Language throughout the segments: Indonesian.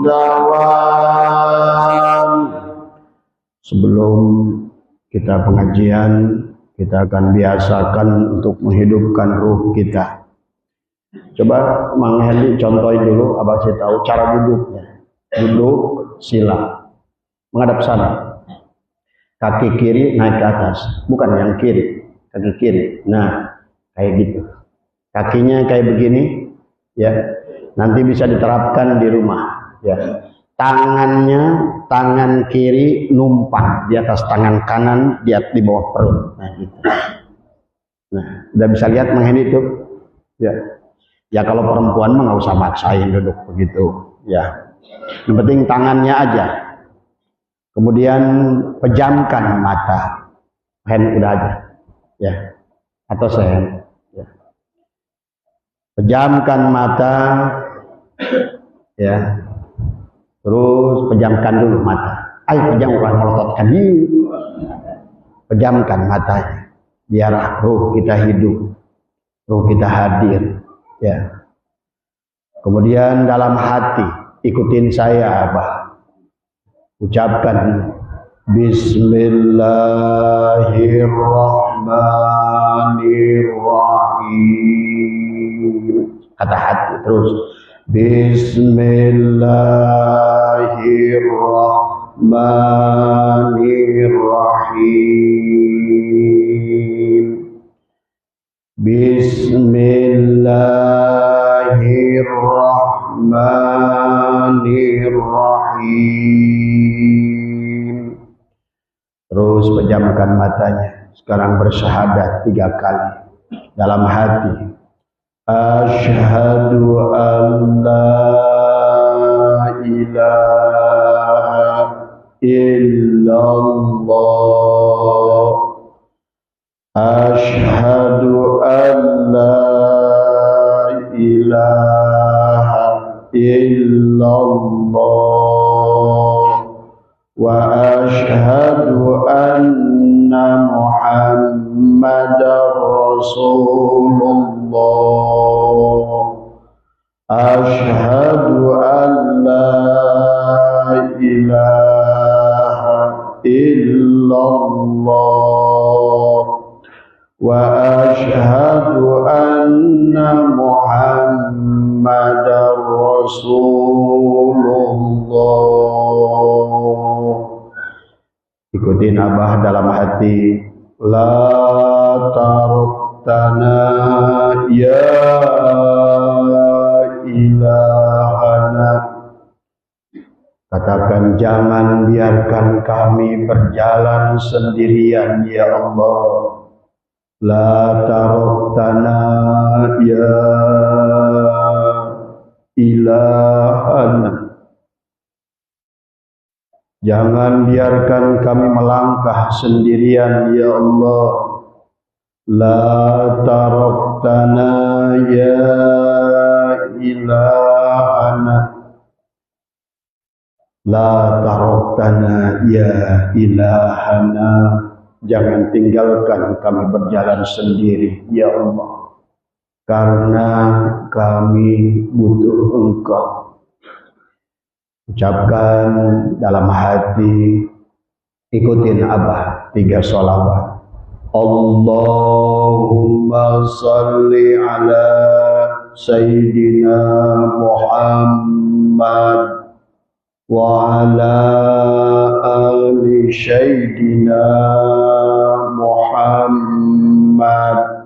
dawam. Sebelum kita pengajian, kita akan biasakan untuk menghidupkan ruh kita. Coba Mang Heli contohin dulu, abang saya tahu cara duduknya. Duduk sila, menghadap sana. Kaki kiri naik ke atas, bukan yang kiri, kaki kiri. Nah, kayak gitu. Kakinya kayak begini, ya. Nanti bisa diterapkan di rumah, ya. Tangan kiri numpang di atas tangan kanan, di bawah perut. Nah, gitu. Nah, udah bisa lihat Mang Hedi itu, ya. Ya kalau perempuan mah nggak usah maksain duduk begitu, ya. Yang penting tangannya aja. Kemudian pejamkan mata, hand udah aja, ya. Atau sehen, ya. Pejamkan mata, ya. Terus pejamkan dulu mata. Ayo pejam, bukan melototkan. Pejamkan matanya, biar ruh kita hidup, ruh kita hadir. Ya. Kemudian dalam hati ikutin saya, Abah. Ucapkan Bismillahirrahmanirrahim. Kata hati terus. Bismillahirrahmanirrahim. Bismillahirrahmanirrahim. Terus pejamkan matanya. Sekarang bersyahadat 3 kali dalam hati. Asyhadu an la ilaha illallah. Asyhadu an la ilaha illallah. Wa asyhadu anna Muhammadar Rasulullah. Asyhadu an la ilaha illallah. Wa asyhadu anna Muhammadar Rasulullah. Ikutin Abah dalam hati. La taruktana ya ilahana. Katakan jangan biarkan kami berjalan sendirian ya Allah. La taruktana ya ilahana. Jangan biarkan kami melangkah sendirian ya Allah. La taruktana ya ilahana. La taruktana ya ilahana. Jangan tinggalkan kami berjalan sendiri ya Allah. Karena kami butuh Engkau. Ucapkan dalam hati, ikutin Abah 3 sholawat. Allahumma salli ala Sayyidina Muhammad wa ala ali Sayyidina Muhammad.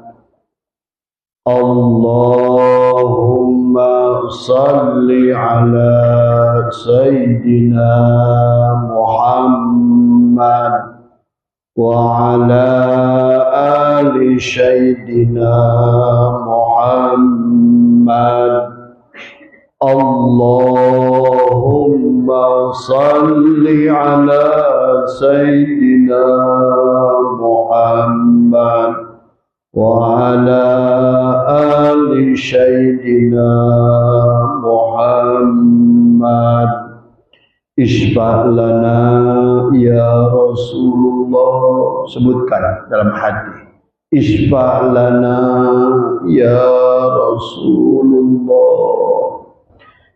Allahumma salli ala Sayyidina Muhammad wa ala ali Sayyidina Muhammad. Allahumma salli ala Sayyidina Muhammad wa ala ali Sayyidina Muhammad. Isfa' lana ya Rasulullah. Sebutkan dalam hati. Isfa' lana ya Rasulullah.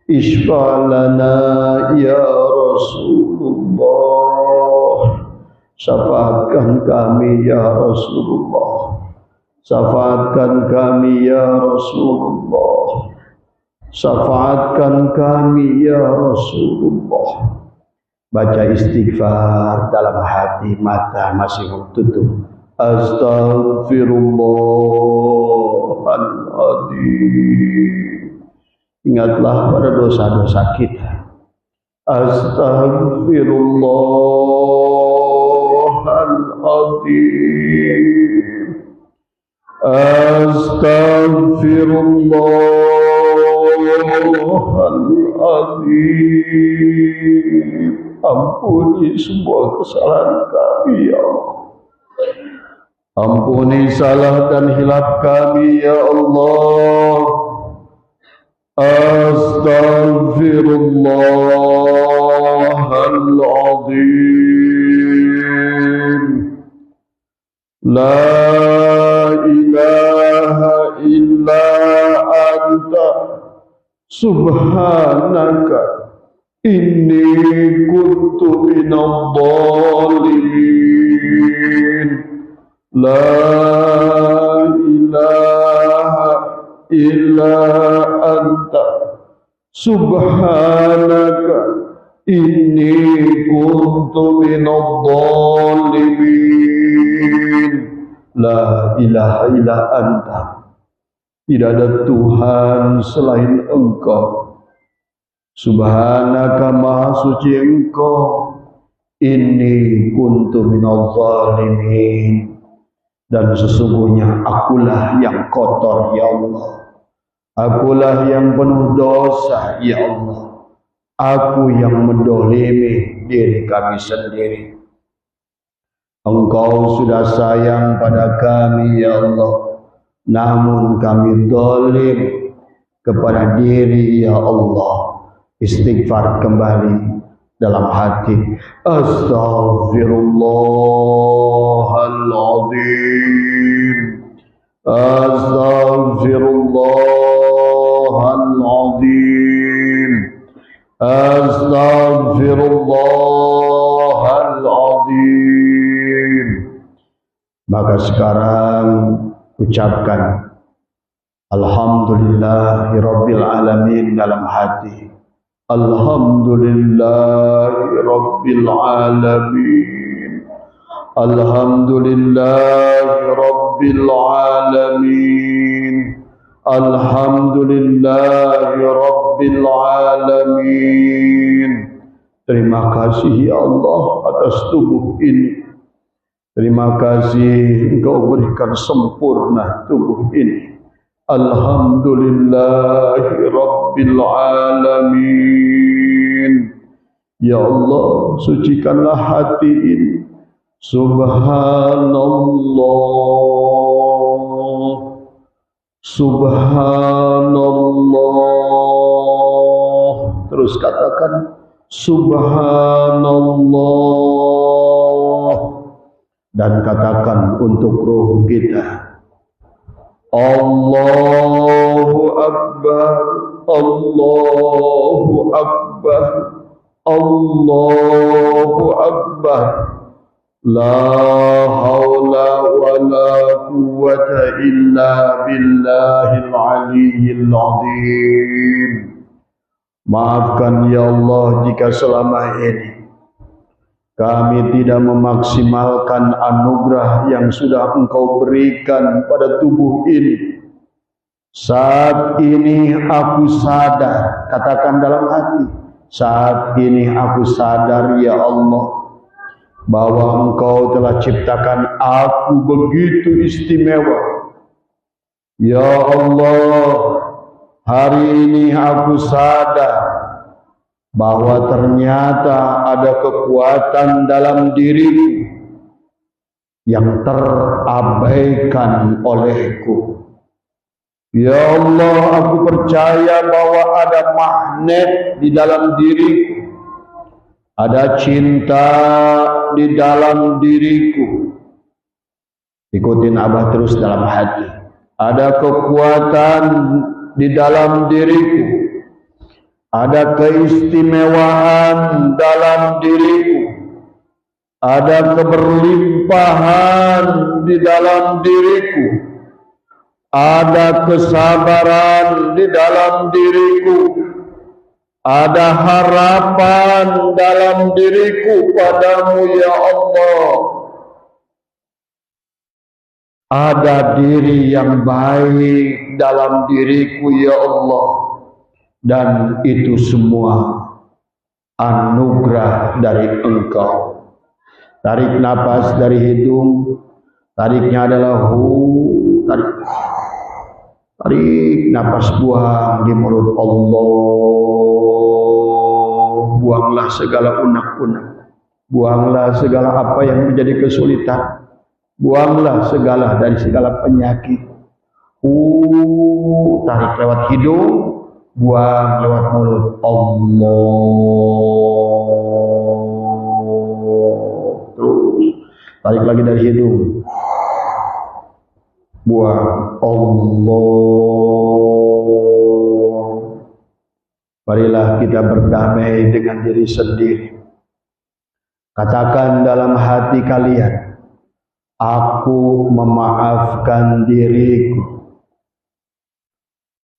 Ishfa' lana ya Rasulullah, syafaatkan kami ya Rasulullah, syafaatkan kami ya Rasulullah, syafaatkan kami ya Rasulullah. Baca istighfar dalam hati, mata masih tertutup. Astaghfirullahaladzim. Ingatlah pada dosa-dosa kita. Astaghfirullahaladzim. Astaghfirullahaladzim. Ampuni semua kesalahan kami ya Allah. Ampuni salah dan hilaf kami ya Allah. Astaghfirullahaladzim. La ilaha illa anta subhanaka inni kuntu minadh dhalimin. La ilaha illa anta subhanaka inni kuntu minadh dhalimin. La ilaha illa anta, tidak ada Tuhan selain Engkau. Subhanaka, maha suci Engkau. Inni kuntu minadh dhalimin, dan sesungguhnya akulah yang kotor ya Allah. Akulah yang penuh dosa ya Allah. Aku yang mendolimi diri kami sendiri. Engkau sudah sayang pada kami ya Allah, namun kami zalim kepada diri ya Allah. Istighfar kembali dalam hati. Astaghfirullahaladzim. Astaghfirullahaladzim. Astaghfirullahaladzim. Maka sekarang ucapkan Alhamdulillahirabbil alamin dalam hati. Alhamdulillahirabbil alamin. Alhamdulillahirabbil alamin. Alhamdulillahirabbil alamin. Terima kasih ya Allah atas tubuh ini. Terima kasih Engkau berikan sempurna tubuh ini. Alhamdulillahirabbil alamin. Ya Allah, sucikanlah hati ini. Subhanallah. Subhanallah. Terus katakan Subhanallah. Dan katakan untuk ruh kita, Allahu Akbar, Allahu Akbar, Allahu Akbar. La haula wa la quwwata illa billahil aliyyil azim. Maafkan ya Allah jika selama ini kami tidak memaksimalkan anugerah yang sudah Engkau berikan pada tubuh ini. Saat ini aku sadar, katakan dalam hati, saat ini aku sadar ya Allah, bahwa Engkau telah ciptakan aku begitu istimewa. Ya Allah, hari ini aku sadar bahwa ternyata ada kekuatan dalam diriku yang terabaikan olehku. Ya Allah, aku percaya bahwa ada magnet di dalam diriku, ada cinta di dalam diriku. Ikutin Abah terus dalam hati. Ada kekuatan di dalam diriku. ada keistimewaan dalam diriku, ada keberlimpahan di dalam diriku, ada kesabaran di dalam diriku, ada harapan dalam diriku padamu ya Allah. Ada diri yang baik dalam diriku ya Allah, dan itu semua anugerah dari Engkau. Tarik nafas dari hidung, tariknya adalah tarik nafas, buang di mulut Allah. Buanglah segala unek-unek, buanglah segala apa yang menjadi kesulitan. Buanglah dari segala penyakit. Tarik lewat hidung, buang lewat mulut. Allah. Terus tarik lagi dari hidung, buang. Allah. Marilah kita berdamai dengan diri sendiri. Katakan dalam hati kalian, aku memaafkan diriku.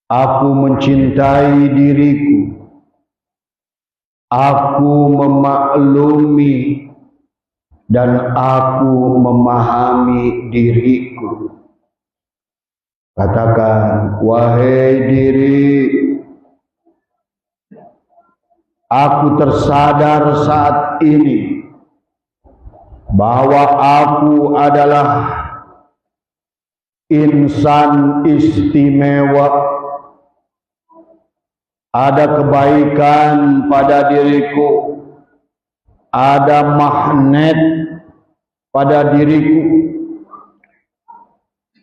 Aku mencintai diriku. Aku memaklumi dan aku memahami diriku. Katakan, wahai diri, aku tersadar saat ini bahwa aku adalah insan istimewa. Ada kebaikan pada diriku, ada magnet pada diriku.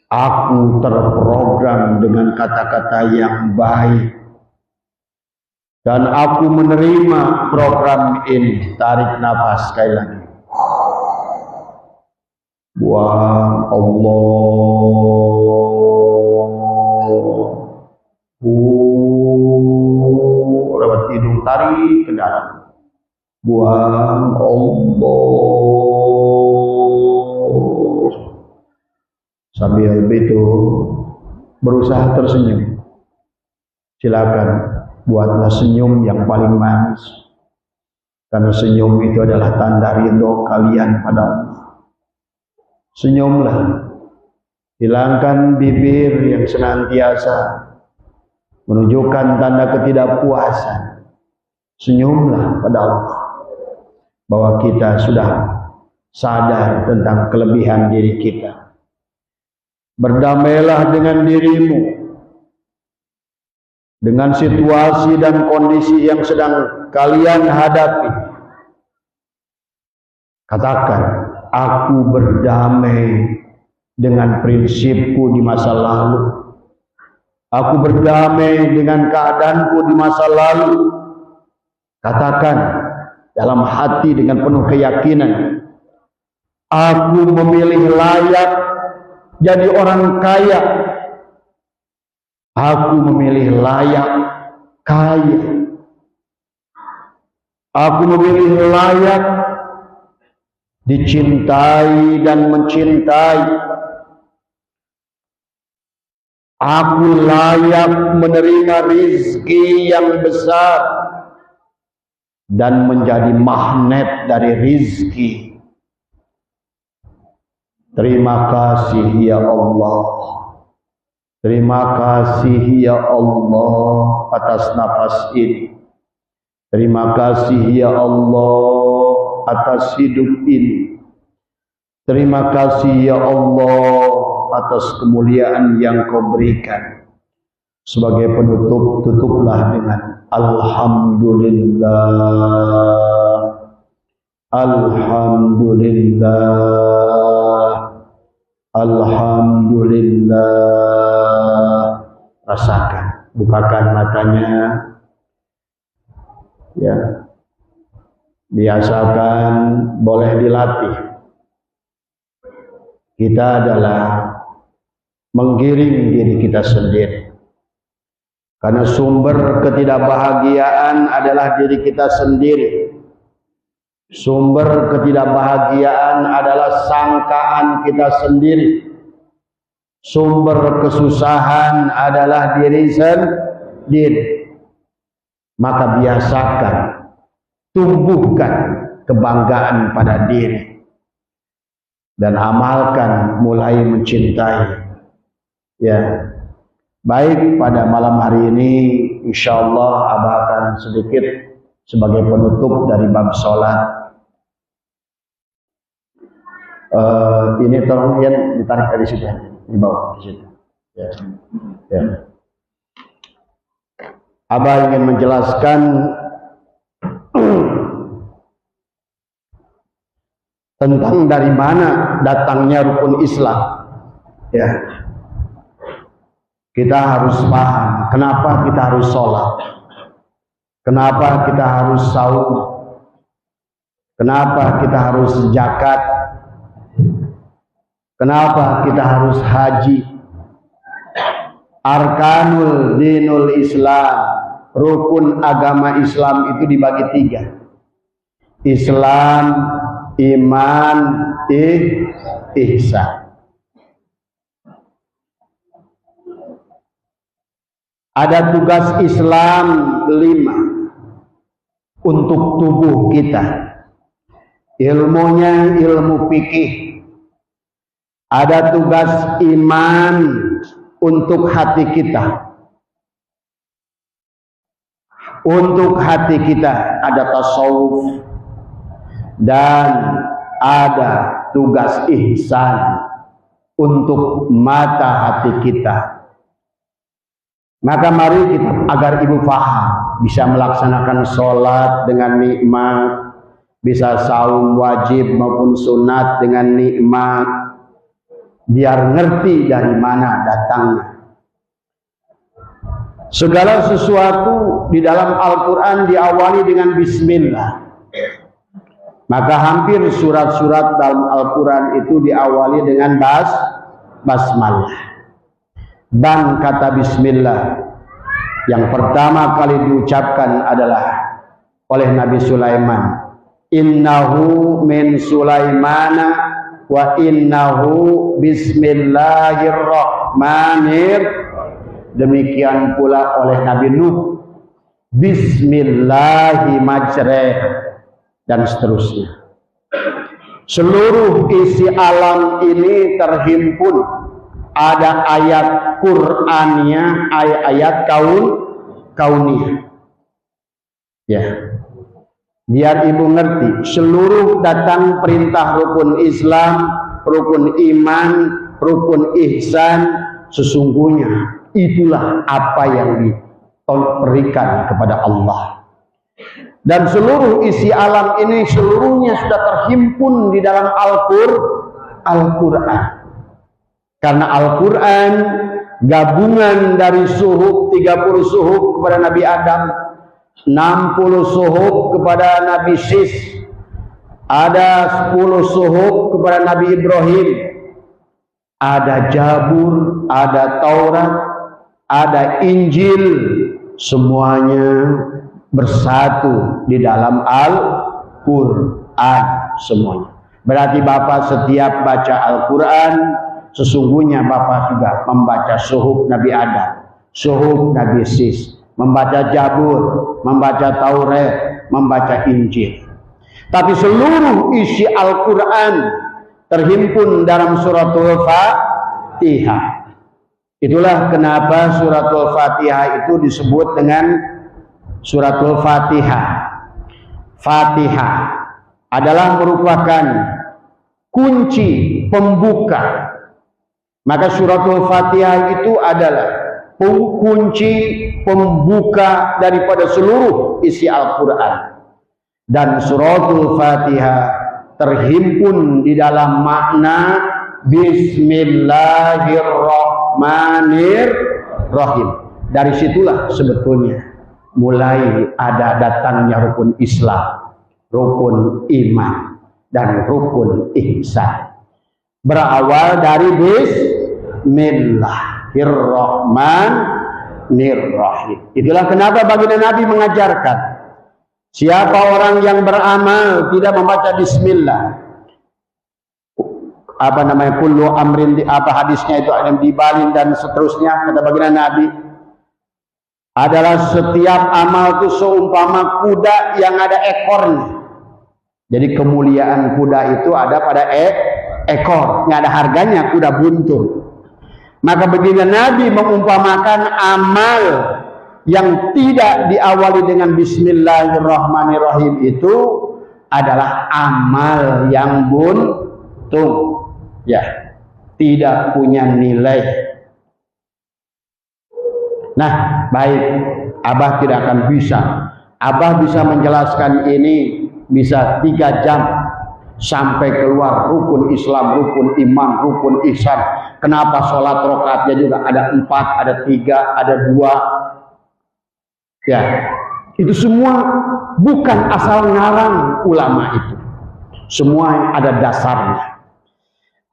Aku terprogram dengan kata-kata yang baik, dan aku menerima program ini. Tarik nafas sekali lagi. Buang. Allah. Lewat hidung, tarik ke dalam. Buang. Allah. Sambil itu berusaha tersenyum. Silakan buatlah senyum yang paling manis, karena senyum itu adalah tanda ridho kalian pada Allah. Senyumlah, hilangkan bibir yang senantiasa menunjukkan tanda ketidakpuasan. Senyumlah pada Allah bahwa kita sudah sadar tentang kelebihan diri kita. Berdamailah dengan dirimu, dengan situasi dan kondisi yang sedang kalian hadapi. Katakan, aku berdamai dengan prinsipku di masa lalu. Aku berdamai dengan keadaanku di masa lalu. Katakan dalam hati dengan penuh keyakinan, aku memilih layak jadi orang kaya. Aku memilih layak kaya. Aku memilih layak dicintai dan mencintai. Aku layak menerima rizki yang besar dan menjadi magnet dari rizki. Terima kasih ya Allah. Terima kasih ya Allah atas nafas ini. Terima kasih ya Allah atas hidup ini. Terima kasih ya Allah atas kemuliaan yang Kau berikan. Sebagai penutup, tutuplah dengan Alhamdulillah. Alhamdulillah. Alhamdulillah. Rasakan, bukakan matanya. Ya. Biasakan, boleh dilatih. Kita adalah menggiring diri kita sendiri. Karena sumber ketidakbahagiaan adalah diri kita sendiri. Sumber ketidakbahagiaan adalah sangkaan kita sendiri. Sumber kesusahan adalah diri sendiri. Maka biasakan, tumbuhkan kebanggaan pada diri. Dan amalkan mulai mencintai. Ya, baik pada malam hari ini, insya Allah Abah akan sedikit sebagai penutup dari bab sholat. Ini tolong Ian ditarik dari situ, di bawah di situ. Ya. Ya. Abah ingin menjelaskan tentang dari mana datangnya rukun Islam. Ya. Kita harus paham kenapa kita harus sholat, kenapa kita harus saum, kenapa kita harus zakat, kenapa kita harus haji. Arkanul dinul Islam, rukun agama Islam itu dibagi 3. Islam, iman, ihsan. Ada tugas Islam 5 untuk tubuh kita. Ilmunya ilmu fikih. Ada tugas iman untuk hati kita. Untuk hati kita ada tasawuf. Dan ada tugas ihsan untuk mata hati kita. Maka mari kita, agar ibu faham, bisa melaksanakan sholat dengan nikmat, bisa saum wajib maupun sunat dengan nikmat, biar ngerti dari mana datangnya. Segala sesuatu di dalam Al-Quran diawali dengan bismillah. Maka hampir surat-surat dalam Al-Quran itu diawali dengan basmalah. Dan kata bismillah yang pertama kali diucapkan adalah oleh Nabi Sulaiman. Innahu min Sulaimana wa innahu bismillahirrahmanirrahim. Demikian pula oleh Nabi Nuh. Bismillahirrahmanirrahim. Dan seterusnya. Seluruh isi alam ini terhimpun. Ada ayat Qur'annya, ayat kauniyah. Ya. Biar ibu ngerti, seluruh datang perintah rukun Islam, rukun iman, rukun ihsan, sesungguhnya itulah apa yang diberikan kepada Allah. Dan seluruh isi alam ini seluruhnya sudah terhimpun di dalam Al-Quran. Karena Al-Quran gabungan dari suhuf, 30 suhuf kepada Nabi Adam, 60 suhuf kepada Nabi Sis, ada 10 suhuf kepada Nabi Ibrahim, ada Jabur, ada Taurat, ada Injil, semuanya bersatu di dalam Al-Quran semuanya. Berarti Bapak setiap baca Al-Quran, sesungguhnya Bapak juga membaca suhuf Nabi Adam, suhuf Nabi Sis, membaca Jabur, membaca Taurat, membaca Injil. Tapi seluruh isi Al-Quran terhimpun dalam suratul Fatihah. Itulah kenapa suratul Fatihah itu disebut dengan suratul Fatihah. Fatihah adalah merupakan kunci pembuka. Maka suratul Fatihah itu adalah kunci pembuka daripada seluruh isi Al-Quran. Dan suratul Fatihah terhimpun di dalam makna Bismillahirrahmanirrahim. Dari situlah sebetulnya mulai ada datangnya rukun Islam, rukun iman, dan rukun ihsan. Berawal dari Bismillahirrahmanirrahim. Rahim. Itulah kenapa baginda Nabi mengajarkan, siapa orang yang beramal tidak membaca bismillah, kullu amrin, hadisnya itu yang dibalin dan seterusnya, kata baginda Nabi, adalah setiap amal itu seumpama kuda yang ada ekornya. Jadi kemuliaan kuda itu ada pada ekor, nggak ada harganya kuda buntung. Maka baginda Nabi mengumpamakan amal yang tidak diawali dengan bismillahirrahmanirrahim itu adalah amal yang buntung, ya, tidak punya nilai. Nah, baik, Abah tidak akan bisa. Abah bisa menjelaskan ini bisa 3 jam sampai keluar rukun Islam, rukun iman, rukun ihsan. Kenapa sholat rakaatnya juga ada 4, ada 3, ada 2. Ya, itu semua bukan asal ngarang ulama itu. Semua ada dasarnya.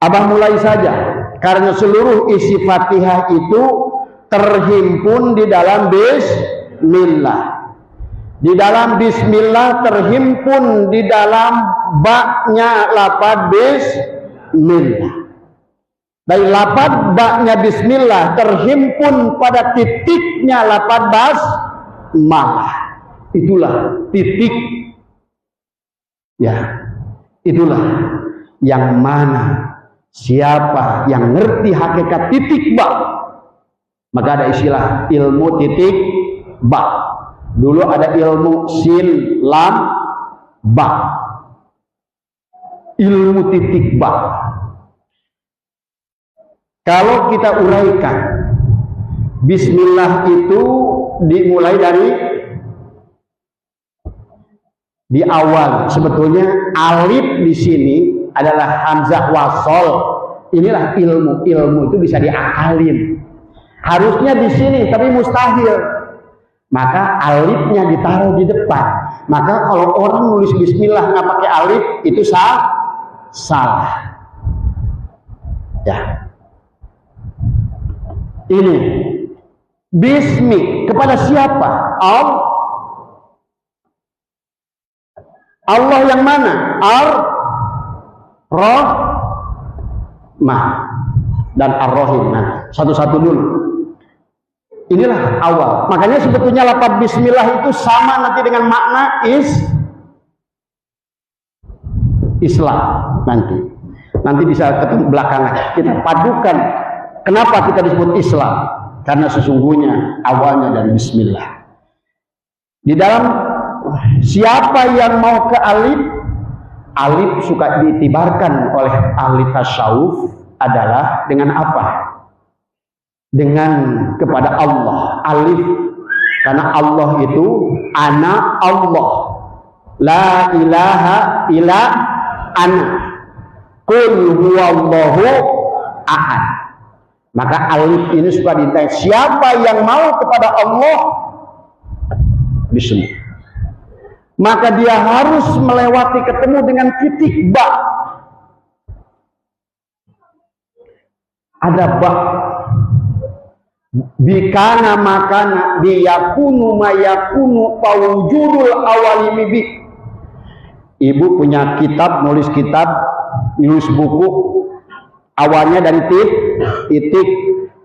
Abah mulai saja, karena seluruh isi Fatihah itu terhimpun di dalam bismillah. Di dalam bismillah terhimpun di dalam baknya lafaz bismillah. Dari lafaz baknya bismillah terhimpun pada titiknya lafaz basmalah. Itulah titik. Ya, itulah yang mana siapa yang ngerti hakikat titik bak, maka ada istilah ilmu titik bak. Dulu ada ilmu sin, lam, ba. Ilmu titik ba. Kalau kita uraikan, bismillah itu dimulai dari di awal. Sebetulnya alif di sini adalah hamzah wasol. Inilah ilmu. Ilmu itu bisa diakalin. Harusnya di sini, tapi mustahil. Maka alifnya ditaruh di depan. Maka kalau orang nulis bismillah nggak pakai alif, itu salah. Ya. Ini bismi kepada siapa? Allah yang mana? Ar-Rahmah dan Ar-Rahim. Nah, satu-satu dulu. Inilah awal. Makanya sebetulnya lafaz bismillah itu sama nanti dengan makna Islam nanti. Nanti bisa ketemu belakangan. Kita padukan. Kenapa kita disebut Islam? Karena sesungguhnya awalnya dari bismillah. Di dalam siapa yang mau ke alif, alif suka ditibarkan oleh ahli tasawuf adalah dengan apa? Dengan kepada Allah. Alif, karena Allah itu ana Allah, la ilaha illa ana, qul huwallahu ahad. Maka alif ini suka ditanya, siapa yang mau kepada Allah bismillah, maka dia harus melewati ketemu dengan titik ba. Ada ba. Bikana makana biyakunu mayakunu pawujudul awalimi bi. Ibu punya kitab, nulis buku, awalnya dari titik,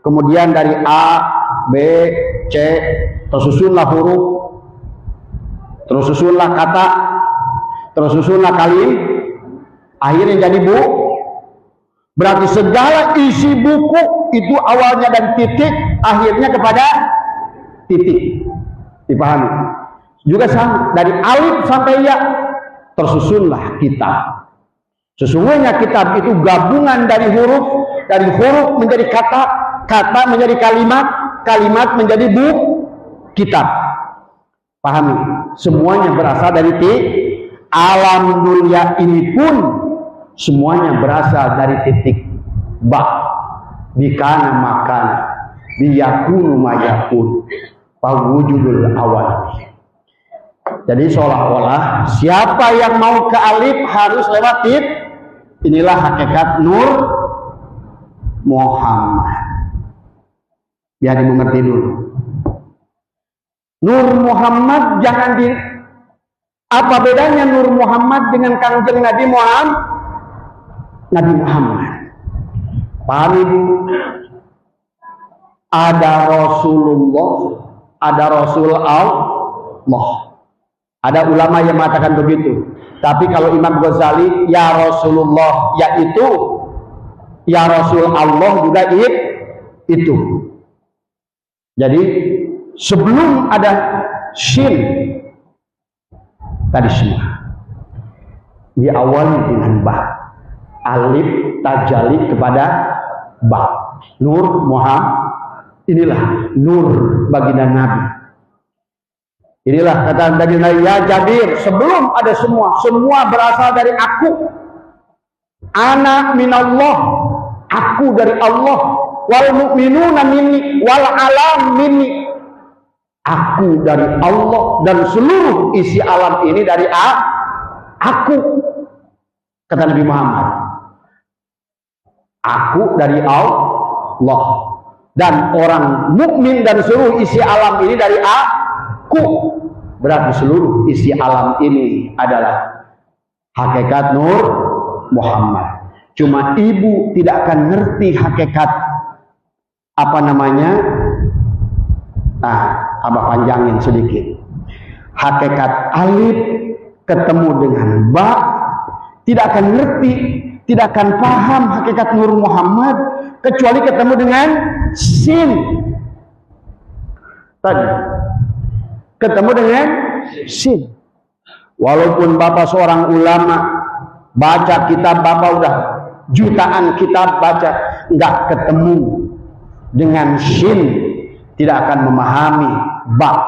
kemudian dari A, B, C, tersusunlah huruf, tersusunlah kata, tersusunlah kalimat, akhirnya jadi buku. Berarti segala isi buku itu awalnya dari titik, akhirnya kepada titik. Dipahami? Juga sama, dari alif sampai ya, tersusunlah kitab. Sesungguhnya kitab itu gabungan dari huruf menjadi kata, kata menjadi kalimat, kalimat menjadi buku, kitab. Pahami? Semuanya berasal dari titik. Alam dunia ini pun semuanya berasal dari titik ba. Bikana makana biyakunu mayakun pawujudul awal. Jadi seolah-olah siapa yang mau ke alif harus lewat titik. Inilah hakikat Nur Muhammad. Biar dimengerti dulu. Nur Muhammad jangan di apa bedanya Nur Muhammad dengan Kanjeng Nabi Muhammad? Nabi Muhammad. Paham Ibu? Ada Rasulullah, ada Rasul Allah. Ada ulama yang mengatakan begitu. Tapi kalau Imam Ghazali, ya Rasulullah, yaitu ya Rasul Allah juga itu. Jadi sebelum ada shin tadi semua diawali dengan ba, alif tajali kepada ba. Nur Muhammad, inilah nur baginda Nabi. Inilah kata baginda ya Jabir, sebelum ada semua berasal dari aku. Ana minallah, aku dari Allah. Wal mu'minuna minni, wal alam minni. Aku dari Allah dan seluruh isi alam ini dari aku. Kata Nabi Muhammad. Aku dari Allah dan orang mukmin dan seluruh isi alam ini dari aku. Berarti seluruh isi alam ini adalah hakikat Nur Muhammad. Cuma ibu tidak akan ngerti hakikat apa namanya? Abah panjangin sedikit. Hakikat alif ketemu dengan ba, tidak akan ngerti, tidak akan paham hakikat Nur Muhammad kecuali ketemu dengan sin. Tadi ketemu dengan sin. Walaupun Bapak seorang ulama, baca kitab Bapak udah jutaan kitab baca, nggak ketemu dengan sin, tidak akan memahami ba.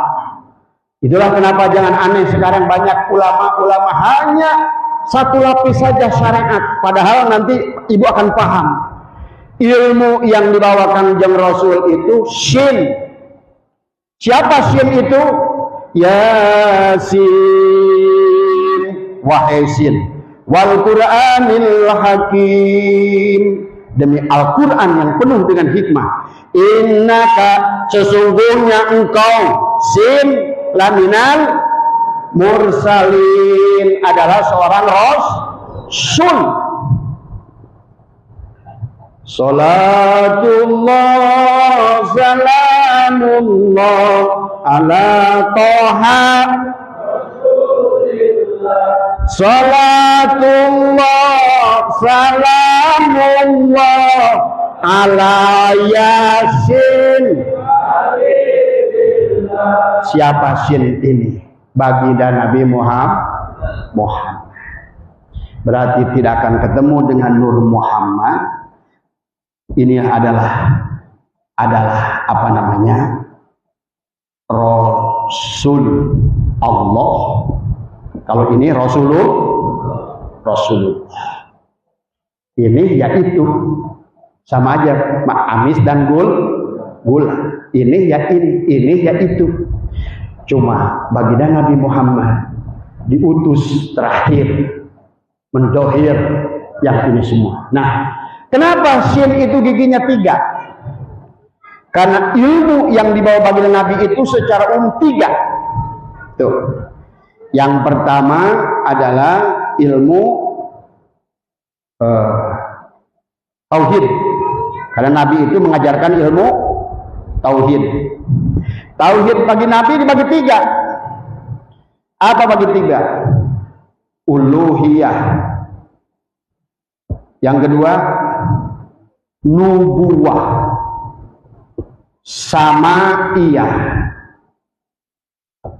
Itulah kenapa jangan aneh sekarang banyak ulama-ulama hanya satu lapis saja syariat, padahal nanti ibu akan paham ilmu yang dibawakan Kanjeng Rasul itu sin. Siapa sin itu? Yasin, wahai sin, wal Qur'anil Hakim, demi Al-Quran yang penuh dengan hikmah. Innaka, sesungguhnya engkau, sin laminal mursalin, adalah seorang rasul. Salatullah salamullah ala toha, salatullah salamullah ala yasin. Siapa sin ini? Baginda Nabi Muhammad. Berarti tidak akan ketemu dengan Nur Muhammad. Ini adalah apa namanya? Rasul Allah. Kalau ini Rasulullah. Ini yaitu sama aja amis dan gula. Ini ya ini ya itu. Cuma baginda Nabi Muhammad diutus terakhir mendohir yang ini semua. Nah, kenapa sin itu giginya 3? Karena ilmu yang dibawa baginda Nabi itu secara umum 3. Tuh. Yang pertama adalah ilmu tauhid. Karena Nabi itu mengajarkan ilmu tauhid. Tauhid bagi Nabi dibagi 3. Apa bagi 3? Uluhiyah. Yang kedua, nubuwah. Samaiyah.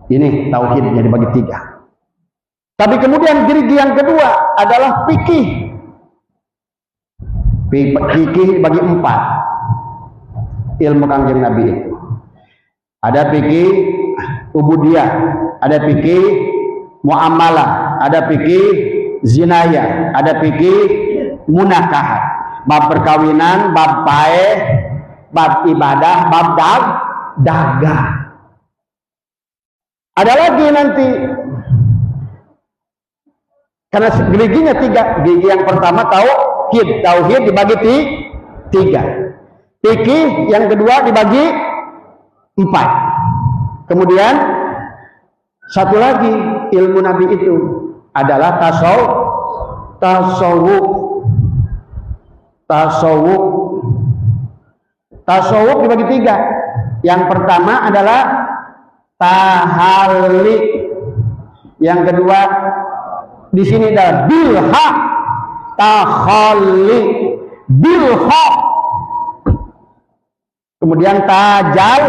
Ini tauhidnya dibagi 3. Tapi kemudian gerigi yang kedua adalah fikih. Fikih dibagi 4. Ilmu Kanjeng Nabi itu. Ada fikih ubudiyah, ada fikih muamalah, ada fikih zinayah, ada fikih munakahat, bab perkawinan, bab paeh, bab ibadah, bab dagang. Ada lagi nanti, karena giginya 3. Gigi yang pertama tauhid dibagi 3. Fikih yang kedua dibagi 4. Kemudian satu lagi ilmu Nabi itu adalah tasawuf. Tasawuf dibagi tiga. Yang pertama adalah tahalli. Yang kedua di sini adalah bilha, takhalli, bilha. Kemudian tajal,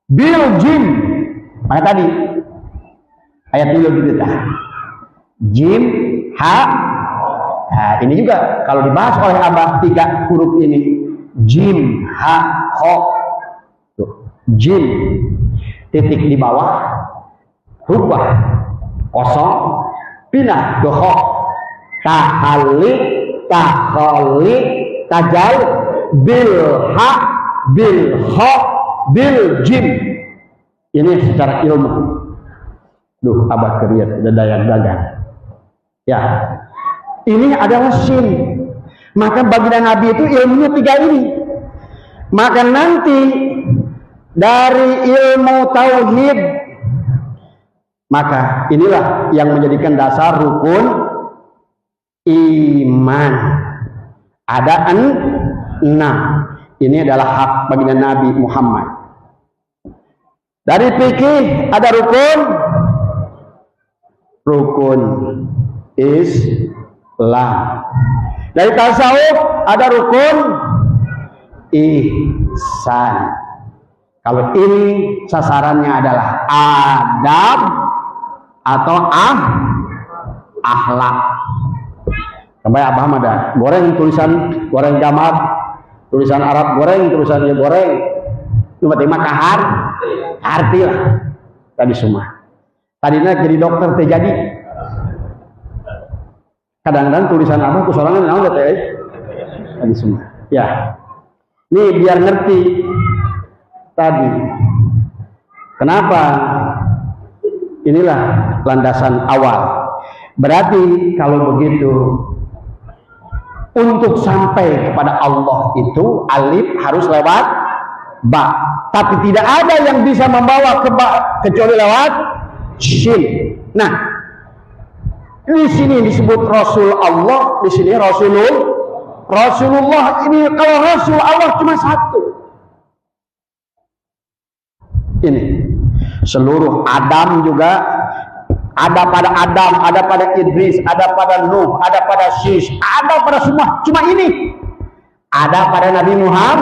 biljim. Mana tadi? Ayat dulu gitu dah. Jim, ha. Nah, ini juga kalau dibahas oleh Abah tiga huruf ini. Jim, ha, ho. Tuh. Jim, titik di bawah, rubah, kosong, pindah ke ho. Tahalli, takhalli, tajal, bilha, bilho, biljim. Ini secara ilmu. Duh, Abah keriat, udah dagang. Ya, ini adalah sin. Maka baginda Nabi itu ilmunya tiga ini. Maka nanti dari ilmu tauhid, maka inilah yang menjadikan dasar rukun iman. Ada 6. Ini adalah hak baginda Nabi Muhammad. Dari fikih ada rukun Islam. Dari tasawuf ada rukun ihsan. Kalau ini sasarannya adalah adab atau akhlak. Sampai Abah ada goreng tulisan, goreng gambar, tulisan Arab goreng, tulisannya goreng. Cuma kahar, arti lah. Tadi semua. Tadinya jadi dokter teh jadi. Kadang-kadang tulisan Abah kusorangan naon teh. Tadi semua. Ya. Ini biar ngerti tadi. Kenapa? Inilah landasan awal. Berarti kalau begitu untuk sampai kepada Allah itu alif harus lewat ba. Tapi tidak ada yang bisa membawa ke ba kecuali lewat shin. Nah, di sini disebut Rasul Allah, di sini Rasulullah. Ini kalau Rasul Allah cuma satu. Ini seluruh Adam juga ada pada Adam, ada pada Idris, ada pada Nuh, ada pada Syis, ada pada semua. Cuma ini ada pada Nabi Muhammad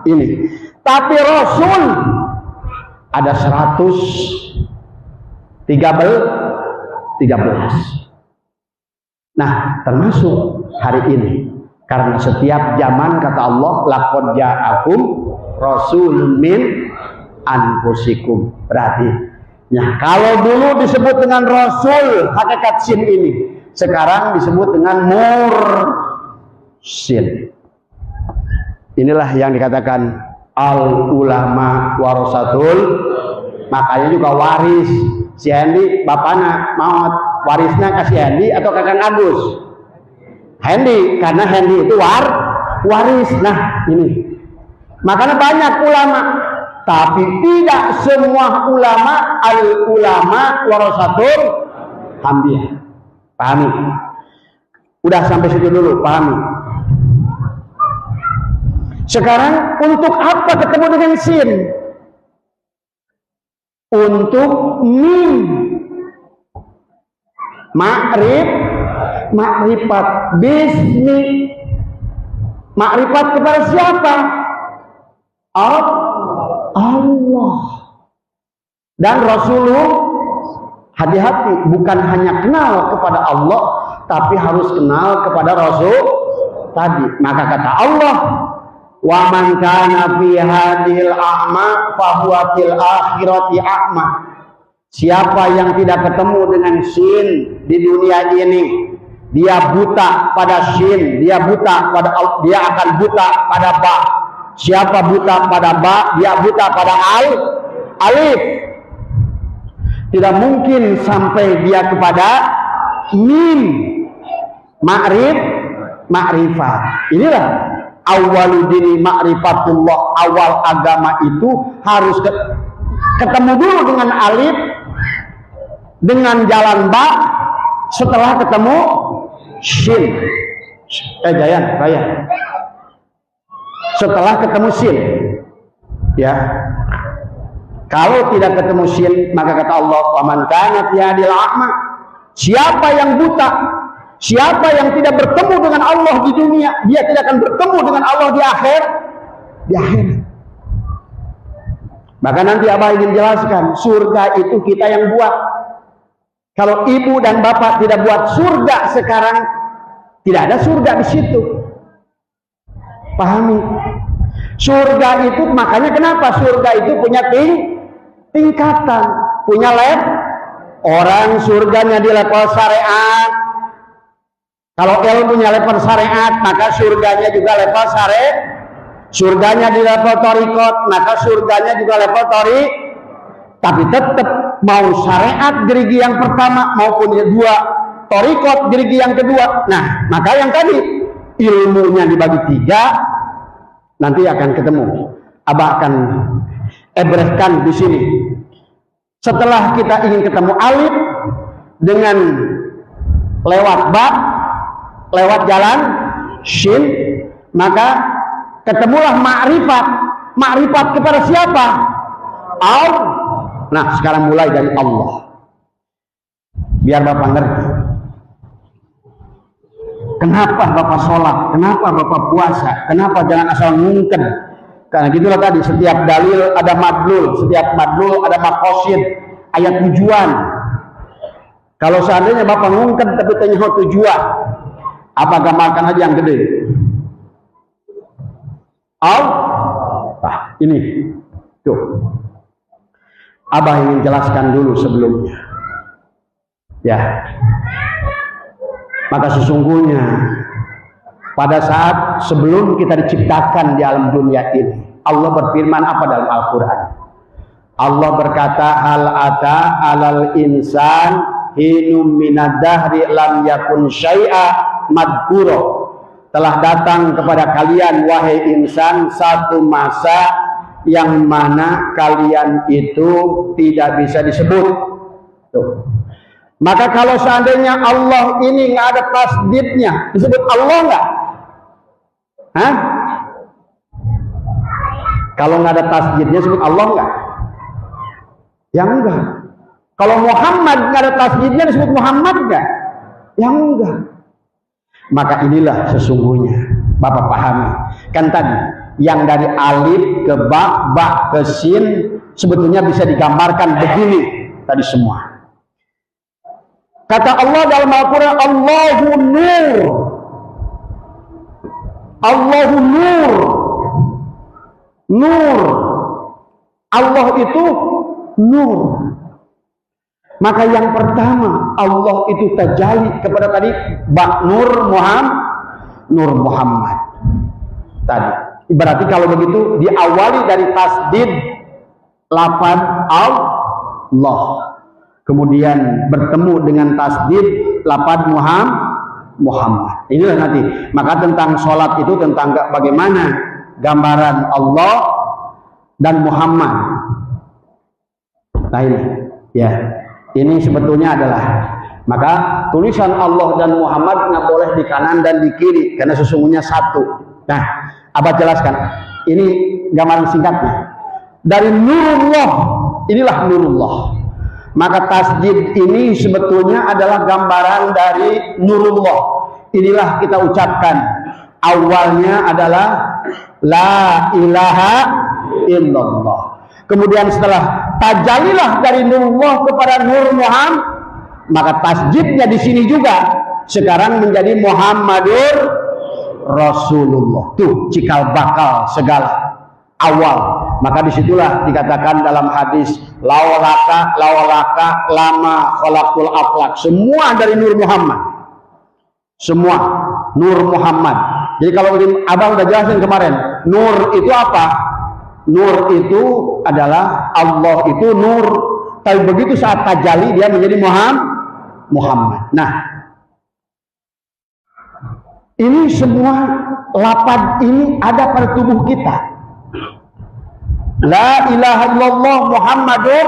ini. Tapi Rasul ada 113. Nah, termasuk hari ini. Karena setiap zaman kata Allah, laqad ja'akum rasulun min anfusikum. Berarti, ya, kalau dulu disebut dengan Rasul, hakikat sin ini. Sekarang disebut dengan mursin. Inilah yang dikatakan al ulama warasatul. Makanya juga waris. Si Hendi bapaknya maut, warisnya kasih Hendi atau Kakang Agus? Hendi, karena Hendi itu waris. Nah, ini. Makanya banyak ulama, tapi tidak semua ulama al ulama warasatul anbiya. Pahami? Udah sampai situ dulu, pahami. Sekarang untuk apa ketemu dengan sin? Untuk mim. Makrifat bismi. Makrifat kepada siapa? Allah. Dan Rasulullah, hati-hati, bukan hanya kenal kepada Allah, tapi harus kenal kepada Rasul tadi. Maka kata Allah, wa man kana fi hadhil a'ma fa huwa fil akhirati a'ma. Siapa yang tidak ketemu dengan sin di dunia ini, dia buta pada sin, dia buta pada, dia akan buta pada ba. Siapa buta pada ba, dia buta pada alif. Tidak mungkin sampai dia kepada mim, makrifat. Inilah awaludini ma'rifatullah. Awal agama itu harus ketemu dulu dengan alif, dengan jalan ba, setelah ketemu shin. Raya. Setelah ketemu shin, ya. Kalau tidak ketemu shin, maka kata Allah, "Waman kana fi hadil a'ma." Siapa yang buta, siapa yang tidak bertemu dengan Allah di dunia, dia tidak akan bertemu dengan Allah di akhirat. Maka nanti Abah ingin jelaskan, surga itu kita yang buat. Kalau ibu dan bapak tidak buat surga sekarang, tidak ada surga di situ. Pahami? Surga itu, makanya kenapa surga itu punya tingkatan, punya level. Orang surganya di level syariat. Kalau ilmunya level syariat, maka surganya juga level syariat. Surganya di level torikot, maka surganya juga level torik. Tapi tetap mau syariat gerigi yang pertama maupun yang kedua, torikot gerigi yang kedua. Nah, maka yang tadi ilmunya dibagi 3, nanti akan ketemu. Abah akan ebrehkan di sini. Setelah kita ingin ketemu alif dengan lewat ba, lewat jalan shin, maka ketemulah ma'rifat. Ma'rifat kepada siapa? Allah. Nah, sekarang mulai dari Allah. Biar Bapak ngerti. Kenapa Bapak sholat? Kenapa Bapak puasa? Kenapa jangan asal ngungken? Karena gitulah tadi, setiap dalil ada madlul, setiap madlul ada maqasid, ayat tujuan. Kalau seandainya Bapak ngungken tapi tanya tujuan, apa gambarkan aja yang gede? Nah, ini tuh. Abah ingin jelaskan dulu sebelumnya. Ya. Maka sesungguhnya pada saat sebelum kita diciptakan di alam dunia ini, Allah berfirman apa dalam Al-Quran? Allah berkata, hal ata alal insan hinum minad dahri lam yakun syai'a madhkuro. Telah datang kepada kalian wahai insan satu masa yang mana kalian itu tidak bisa disebut. Tuh. Maka kalau seandainya Allah ini nggak ada tasdidnya, disebut Allah nggak? Hah? Kalau nggak ada tasdidnya disebut Allah nggak? Yang enggak. Kalau Muhammad nggak ada tasdidnya disebut Muhammad nggak? Yang enggak. Maka inilah sesungguhnya Bapak pahami. Kan tadi yang dari alif ke ba ke sin sebetulnya bisa digambarkan begini tadi semua. Kata Allah dalam Al-Quran, Allahu nur. Allahu nur. Nur. Allah itu nur. Maka yang pertama Allah itu tajalli kepada tadi Nur Muhammad tadi. Berarti kalau begitu diawali dari tasdid lafaz Allah, kemudian bertemu dengan tasdid lafaz Muhammad. Inilah nanti. Maka tentang sholat itu tentang bagaimana gambaran Allah dan Muhammad. Nah ini ya. Ini sebetulnya adalah, maka tulisan Allah dan Muhammad nggak boleh di kanan dan di kiri karena sesungguhnya satu. Nah, Abah jelaskan. Ini gambaran singkatnya. Dari nurullah, inilah nurullah. Maka tasdid ini sebetulnya adalah gambaran dari nurullah. Inilah kita ucapkan. Awalnya adalah la ilaha illallah. Kemudian setelah tajalilah dari nurullah kepada nur Muhammad, maka tasdidnya di sini juga sekarang menjadi Muhammadur Rasulullah. Tuh cikal bakal segala awal. Maka disitulah dikatakan dalam hadis lawalaka lama khalaqul aflak. Semua dari nur Muhammad. Semua nur Muhammad. Jadi kalau Abang udah jelasin kemarin, nur itu apa? Nur itu adalah Allah itu nur. Tapi begitu saat tajalli dia menjadi Muhammad. Nah, ini semua lapad ini ada pada tubuh kita. La ilaha illallah Muhammadur,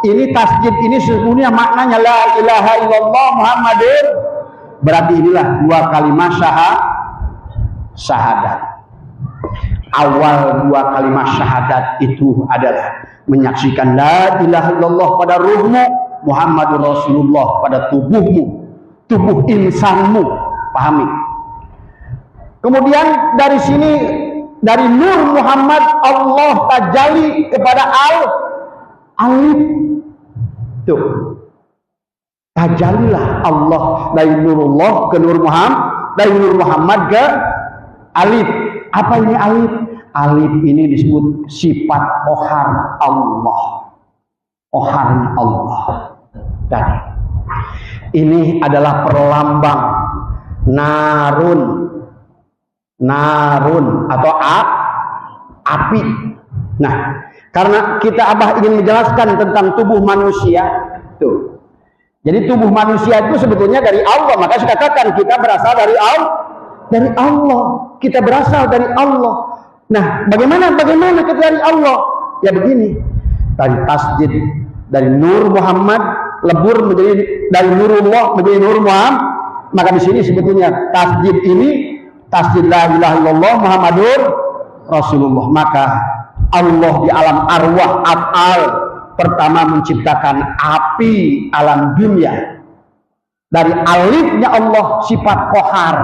ini tasjid ini sesungguhnya maknanya la ilaha illallah Muhammadur, berarti inilah dua kalimat syahadat. Awal dua kalimat syahadat itu adalah menyaksikan la ilaha illallah pada ruhmu, Muhammadur Rasulullah pada tubuhmu, tubuh insanmu, pahami. Kemudian dari sini, dari nur Muhammad, Allah tajalli kepada alif. Tuh, tajallilah Allah dari nurullah ke nur Muhammad, dari nur Muhammad ke alif. Apa ini alif? Alif ini disebut sifat kohar Allah, koharnya Allah. Dan ini adalah perlambang narun atau api. Nah, karena kita Abah ingin menjelaskan tentang tubuh manusia, tuh. Jadi tubuh manusia itu sebetulnya dari Allah, maka saya katakan kita berasal dari Allah, kita berasal dari Allah. Nah, bagaimana kita dari Allah? Ya begini, dari tasjid, dari nur Muhammad lebur menjadi dari nurullah menjadi nur Muhammad, maka di sini sebetulnya tasjid ini tasjid la ilaha illallah Muhammadur Rasulullah. Maka Allah di alam arwah af'al pertama menciptakan api alam dunia. Dari alifnya Allah sifat kohar.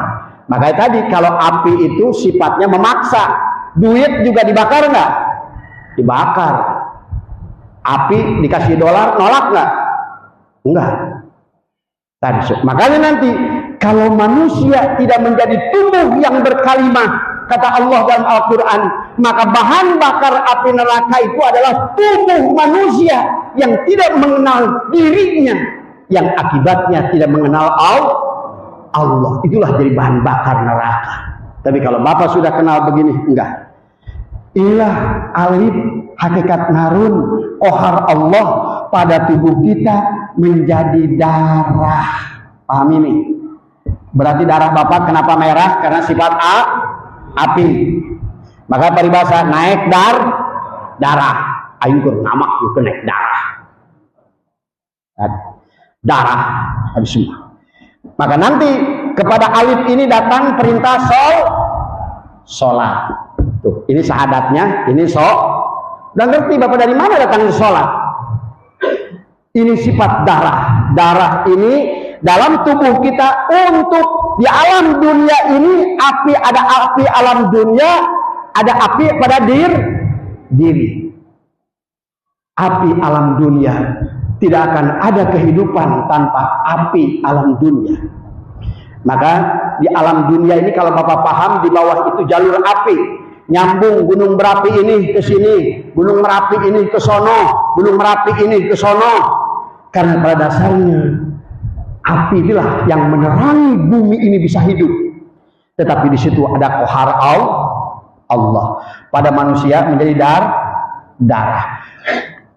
Makanya tadi kalau api itu sifatnya memaksa. Duit juga dibakar nggak? Dibakar. Api dikasih dolar nolak nggak? Enggak. Tadi, makanya nanti kalau manusia tidak menjadi tubuh yang berkalimah, kata Allah dalam Al-Quran, maka bahan bakar api neraka itu adalah tubuh manusia yang tidak mengenal dirinya, yang akibatnya tidak mengenal Allah. Itulah jadi bahan bakar neraka. Tapi kalau Bapak sudah kenal begini, enggak. Inilah alif, hakikat narun, kohar Allah pada tubuh kita menjadi darah. Paham ini? Berarti darah Bapak kenapa merah? Karena sifat api. Maka peribahasa naik darah. Aing kur namak itu naik darah. Darah habis semua. Maka nanti kepada alif ini datang perintah sholat. Tuh, ini syahadatnya, ini udah ngerti Bapak dari mana datang sholat? Ini sifat darah. Darah ini dalam tubuh kita untuk di alam dunia ini api, ada api alam dunia, ada api pada diri. Api alam dunia, tidak akan ada kehidupan tanpa api alam dunia. Maka di alam dunia ini kalau Bapak paham, di bawah itu jalur api, nyambung gunung Merapi ini ke sini, gunung Merapi ini ke sono, gunung Merapi ini ke sono. Karena pada dasarnya api itulah yang menerangi bumi ini bisa hidup. Tetapi di situ ada kohar Allah. Pada manusia menjadi darah.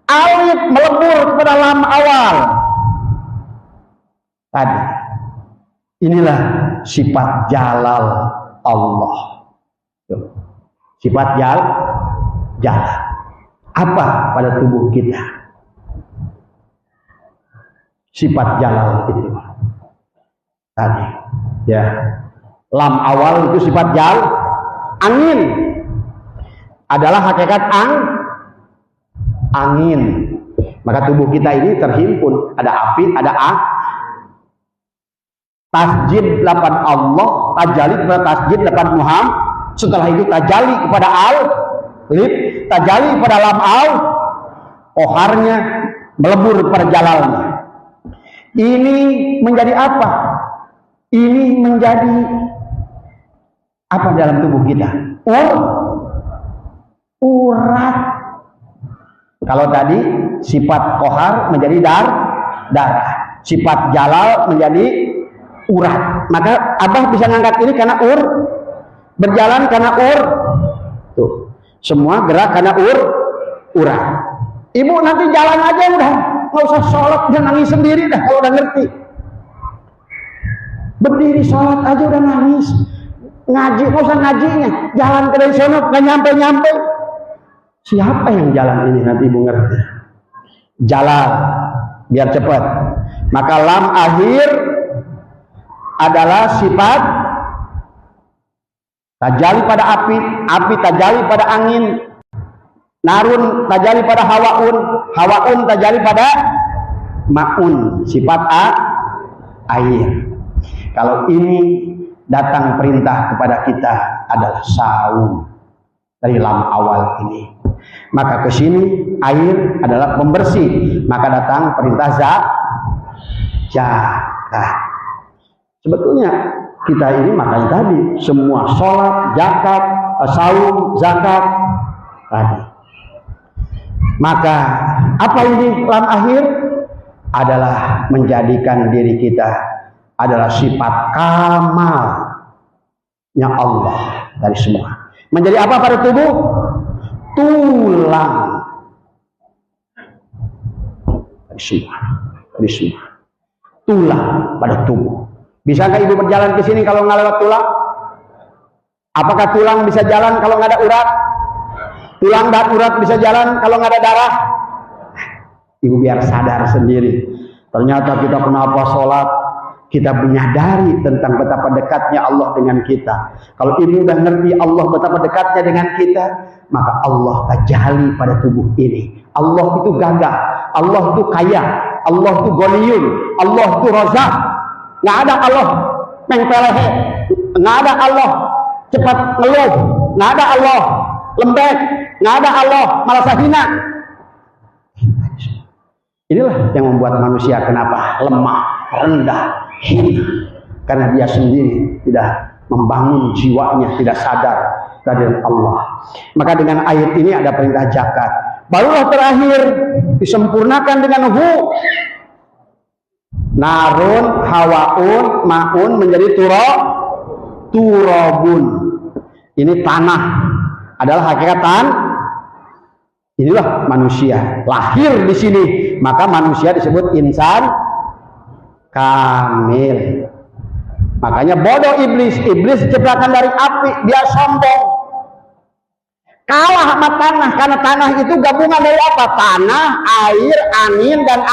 Alif melebur kepada lam awal. Tadi. Inilah sifat jalal Allah. Sifat jalal. Apa pada tubuh kita? Sifat jalal itu. Tadi. Ya. Lam awal itu sifat angin. Adalah hakikat angin. Maka tubuh kita ini terhimpun, ada api, ada tasjid lapan Allah, tajalli kepada tasjid lapan Muhammad, setelah itu tajalli kepada alif, tajalli kepada lam koharnya melebur pada jalalnya. Ini menjadi apa? Ini menjadi apa dalam tubuh kita? Urat. Kalau tadi sifat kohar menjadi darah, sifat jalal menjadi urat. Maka Abah bisa ngangkat ini karena berjalan karena tuh, semua gerak karena urat. Ibu nanti jalan aja udah, nggak usah sholat, udah nangis sendiri dah kalau udah ngerti. Berdiri sholat aja udah nangis, ngaji nggak usah ngajinya, jalan ke dari sana nggak nyampe. Siapa yang jalan ini? Nanti ibu ngerti. Jalan, biar cepat. Maka lam akhir adalah sifat tajali pada api, api tajali pada angin, narun tajali pada hawaun, hawaun tajali pada maun, sifat air. Kalau ini datang perintah kepada kita adalah saum dari lam awal ini. Maka ke sini air adalah pembersih, maka datang perintah zakat. Sebetulnya kita ini makanya tadi semua sholat, zakat, saum, zakat tadi. Maka apa ini lam akhir? Adalah menjadikan diri kita adalah sifat kamalnya Allah dari semua. Menjadi apa pada tubuh? Tulang. Dari semua. Dari semua. Tulang pada tubuh. Bisakah ibu berjalan ke sini kalau nggak lewat tulang? Apakah tulang bisa jalan kalau nggak ada urat? Tulang dan urat bisa jalan kalau nggak ada darah? Ibu biar sadar sendiri. Ternyata kita kenapa sholat, kita menyadari tentang betapa dekatnya Allah dengan kita. Kalau ibu udah ngerti Allah betapa dekatnya dengan kita, maka Allah tajali pada tubuh ini. Allah itu gagah, Allah itu kaya, Allah itu ghaniyun, Allah itu razak. Nggak ada Allah mengpelehe, nggak ada Allah cepat ngeluh, nggak ada Allah lembek, nggak ada Allah merasa hina. Inilah yang membuat manusia kenapa lemah, rendah, hina, karena dia sendiri tidak membangun jiwanya, tidak sadar dari Allah. Maka dengan ayat ini ada perintah zakat. Barulah terakhir disempurnakan dengan hu. Narun, hawaun, maun menjadi turabun. Ini tanah adalah hakikatan. Inilah manusia lahir di sini, maka manusia disebut insan kamil. Makanya bodoh iblis. Iblis diciptakan dari api, dia sombong, kalah sama tanah, karena tanah itu gabungan dari apa? Tanah, air, angin, dan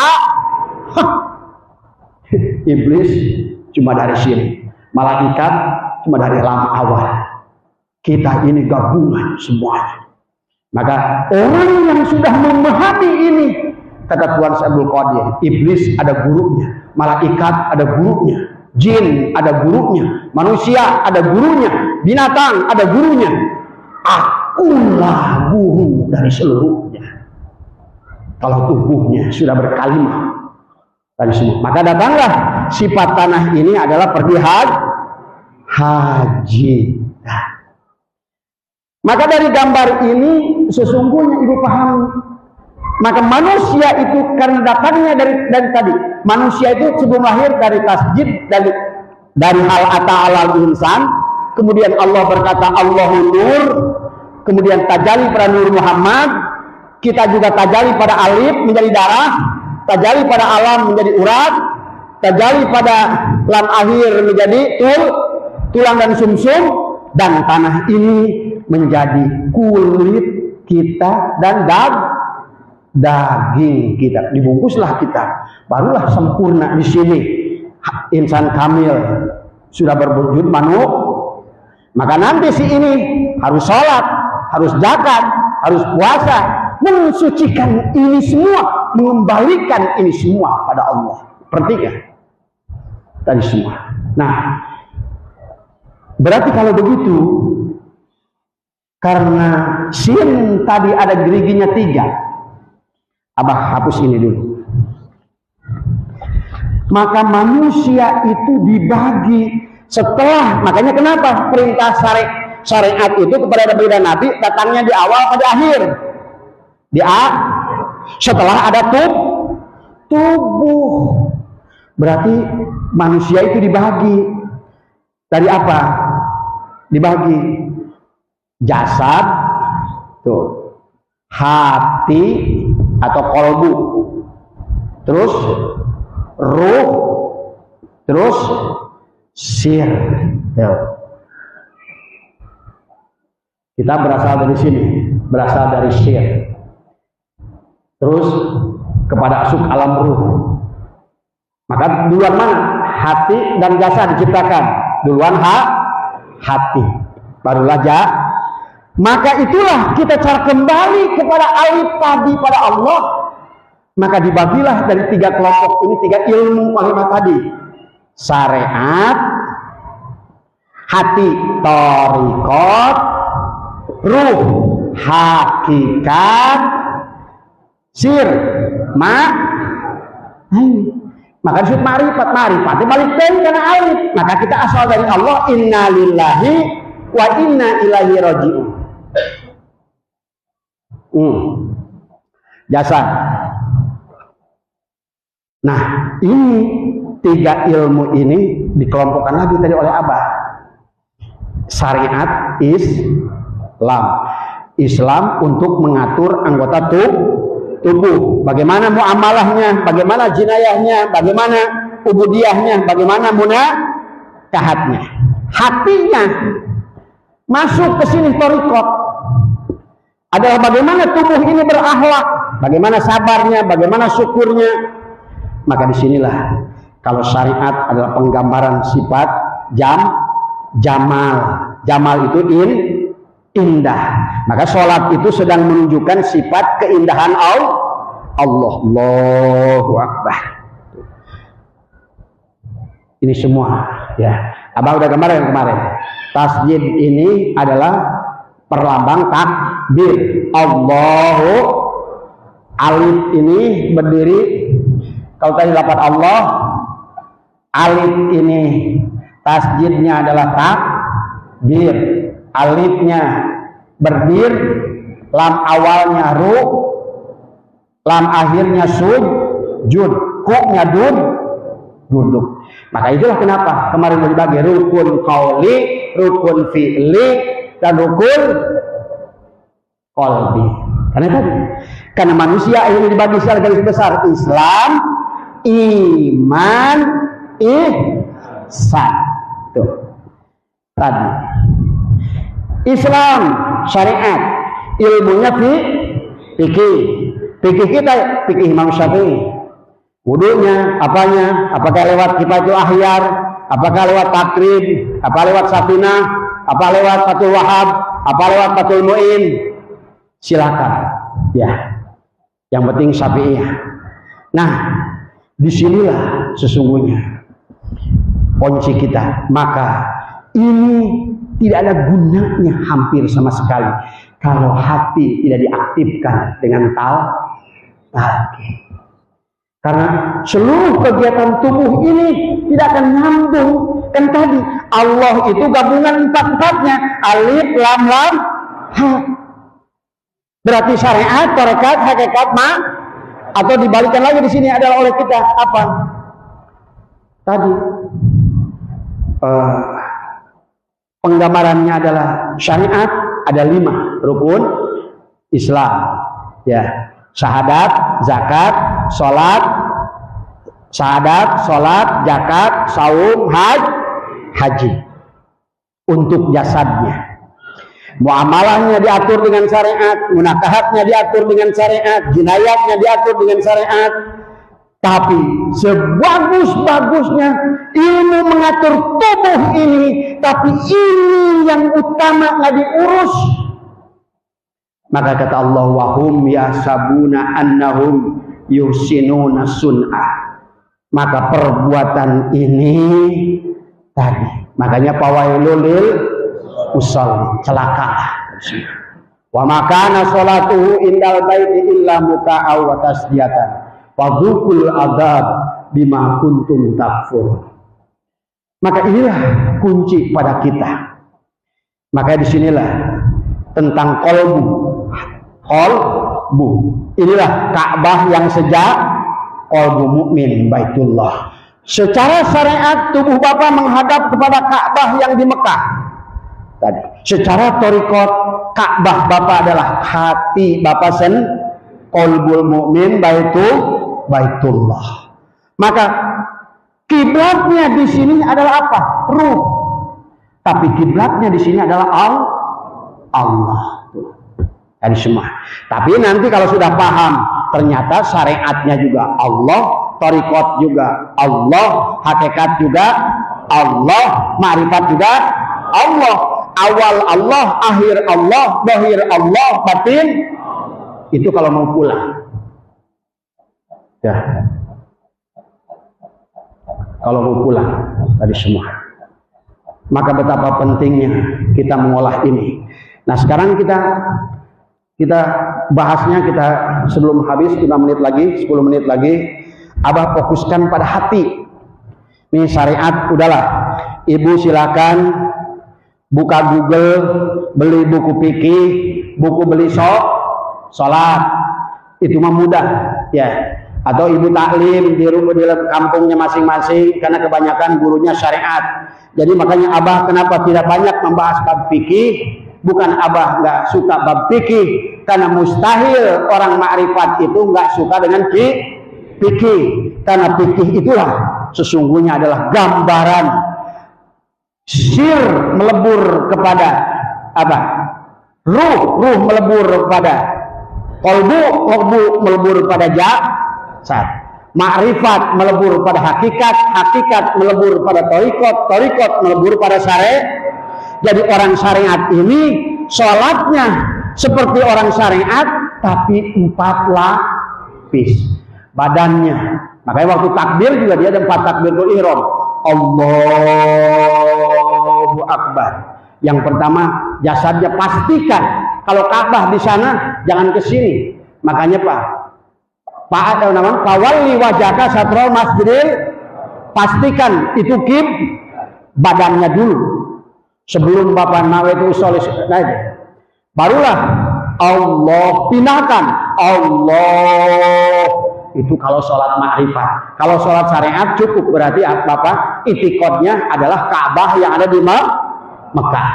iblis cuma dari sini, malaikat cuma dari lam awal. Kita ini gabungan semuanya. Maka orang yang sudah memahami ini, kata Tuan Abdul Qadir, iblis ada gurunya, malaikat ada gurunya, jin ada gurunya, manusia ada gurunya, binatang ada gurunya. Akulah guru dari seluruhnya. Kalau tubuhnya sudah berkalimah dari semua, maka datanglah sifat tanah ini adalah pergi haji. Maka dari gambar ini sesungguhnya ibu paham. Maka manusia itu karena datangnya dari tadi, manusia itu sebelum lahir dari tasjid, dari hal ata alal insan, kemudian Allah berkata Allahun nur, kemudian tajali pada nur Muhammad, kita juga tajali pada alif menjadi darah, tajali pada alam menjadi urat, tajali pada lam akhir menjadi tulang dan sumsum, dan tanah ini menjadi kulit kita dan daging kita, dibungkuslah kita, barulah sempurna di sini insan kamil sudah berwujud manusia. Maka nanti si ini harus sholat, harus zakat, harus puasa, mensucikan ini semua, mengembalikan ini semua pada Allah. Perhatikan tadi semua. Nah, berarti kalau begitu, karena sin tadi ada geriginya 3, abah hapus ini dulu. Maka manusia itu dibagi setelah, makanya kenapa perintah syariat itu kepada Nabi dan Nabi datangnya di awal pada akhir. Setelah ada tubuh. Berarti manusia itu dibagi dari apa? Dibagi jasad, tuh, hati atau kolbu, terus ruh, terus sir. Tuh. Kita berasal dari sini. berasal dari syir. Terus kepada asuk alam ruh. Maka duluan mana? Hati dan jasad diciptakan. Duluan hati, barulah maka itulah kita cara kembali kepada alif tadi pada Allah. Maka dibagilah dari 3 kelompok ini 3 ilmu kalimat tadi. Syariat, hati, thariqat, ruh, hakikat, sir, maka disebut ma'rifat. Ma'rifat balik karena alif. Maka kita asal dari Allah, inna lillahi wa inna ilaihi raji'un. Jasad. Nah, ini 3 ilmu ini dikelompokkan lagi tadi oleh Abah. Syariat, Islam untuk mengatur anggota tubuh. Bagaimana muamalahnya, bagaimana jinayahnya, bagaimana ubudiyahnya, bagaimana munakahatnya. Hatinya masuk ke sini thariqat. Adalah bagaimana tubuh ini berakhlak, bagaimana sabarnya, bagaimana syukurnya. Maka disinilah kalau syariat adalah penggambaran sifat jamal. Jamal itu indah. Maka sholat itu sedang menunjukkan sifat keindahan Allah. Allahu Akbar. Ini semua ya. Abang udah kemarin. Tasjid ini adalah perlambang takbir. Allahu, alif ini berdiri. Kalau tadi dapat Allah, alif ini tasjidnya adalah takbir. Alifnya berdiri, lam awalnya lam akhirnya sujud, huknya duduk. Maka itulah kenapa kemarin dibagi rukun qauli, rukun fi'li, dan rukun qalbi. Karena manusia ini dibagi secara garis besar: Islam, iman, ihsan. Tuh. Tadi Islam, syariat, ilmunya fikih. Fikih kita, fikih Imam Syafi'i. Wudunya, apanya? Apakah lewat Kifatul Ahyar? Apakah lewat takrib? Apa lewat Safinah? Apa lewat Fathul Wahab? Apa lewat Fathul Mu'in? Silakan. Ya. Yang penting Syafi'iyah. Nah, disinilah sesungguhnya kunci kita. Maka ini tidak ada gunanya hampir sama sekali kalau hati tidak diaktifkan dengan talqin. Karena seluruh kegiatan tubuh ini tidak akan nyambung. Kan tadi Allah itu gabungan 4-4-nya, alif, lam, ha. Berarti syariat, thariqat, hakikat, atau dibalikan lagi di sini adalah oleh kita apa? Tadi penggambarannya adalah syariat ada 5 rukun Islam, ya, syahadat, zakat, sholat, zakat, saum, haji. Untuk jasadnya, muamalahnya diatur dengan syariat, munakahatnya diatur dengan syariat, jinayatnya diatur dengan syariat. Tapi sebagus-bagusnya ilmu mengatur tubuh ini, tapi ini yang utama nggak diurus. Maka kata Allah, wahum yasabuna annahum yusinuna sun'ah. Maka perbuatan ini tadi, makanya fawailul lil musallin, celakalah. Wa makana sholatuhu indal baiti illa muka'aw wa tasdiyatan. Fadhukul adzab bima kuntum takfur. Maka inilah kunci pada kita. Maka disinilah tentang kolbu. Inilah Ka'bah yang sejak kolbu mukmin Baitullah. Secara syariat tubuh Bapak menghadap kepada Ka'bah yang di Mekah. Tadi. Secara thariqat Ka'bah Bapak adalah hati Bapak kolbul mukmin Baitullah. Maka kiblatnya di sini adalah apa? Ruh. Tapi kiblatnya di sini adalah Allah. Tadi semua. Tapi nanti kalau sudah paham, ternyata syariatnya juga Allah, thariqat juga Allah, hakikat juga Allah, ma'rifat juga Allah. Awal Allah, akhir Allah, zahir Allah, batin. Itu kalau mau pulang. Ya. Kalau mau pulang tadi semua. Maka betapa pentingnya kita mengolah ini. Nah, sekarang kita bahasnya, kita sebelum habis 5 menit lagi, 10 menit lagi, Abah fokuskan pada hati. Ini syariat, udahlah. Ibu silakan buka Google, beli buku fikih, buku beli sholat. Itu mah mudah, ya. Atau ibu taklim di kampungnya masing-masing, karena kebanyakan gurunya syariat. Jadi makanya Abah kenapa tidak banyak membahas bab fikih? Bukan Abah nggak suka bab fikih, karena mustahil orang makrifat itu nggak suka dengan fikih. Karena fikih itulah sesungguhnya adalah gambaran sir melebur kepada apa? Ruh melebur kepada kolbu melebur pada jasad. Makrifat melebur pada hakikat melebur pada thariqat melebur pada syariat. Jadi orang syariat ini sholatnya seperti orang syariat, tapi 4 lapis badannya. Makanya waktu takbir juga dia ada 4 takbiratul ihram. Allahu Akbar. Yang pertama jasadnya pastikan kalau Ka'bah di sana jangan ke sini. Makanya Pak Fawalli wajhaka satrul masjidil, pastikan itu badannya dulu. Sebelum Bapak nawaitu sholat, barulah Allah pindahkan. Allah itu kalau sholat makrifat. Kalau sholat syariat cukup, berarti Bapak itikadnya adalah Ka'bah yang ada di Mekah.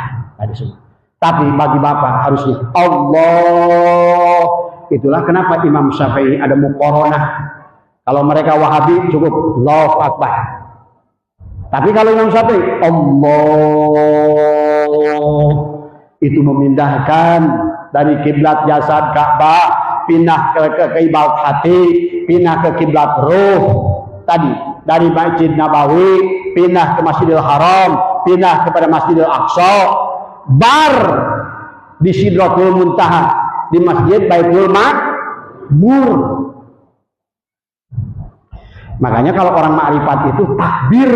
Tapi bagi Bapak harusnya Allah. Itulah kenapa Imam Syafi'i ada muqaranah. Kalau mereka Wahabi cukup Allahu Akbar. Tapi kalau Imam Syafi'i Allah itu memindahkan dari kiblat jasad Ka'bah pindah ke kiblat hati, pindah ke kiblat ruh. Tadi dari Masjid Nabawi pindah ke Masjidil Haram, pindah kepada Masjidil Aqsa, bar di Sidratul Muntaha, di Masjid Baitul Ma'mur. Makanya kalau orang makrifat itu takbir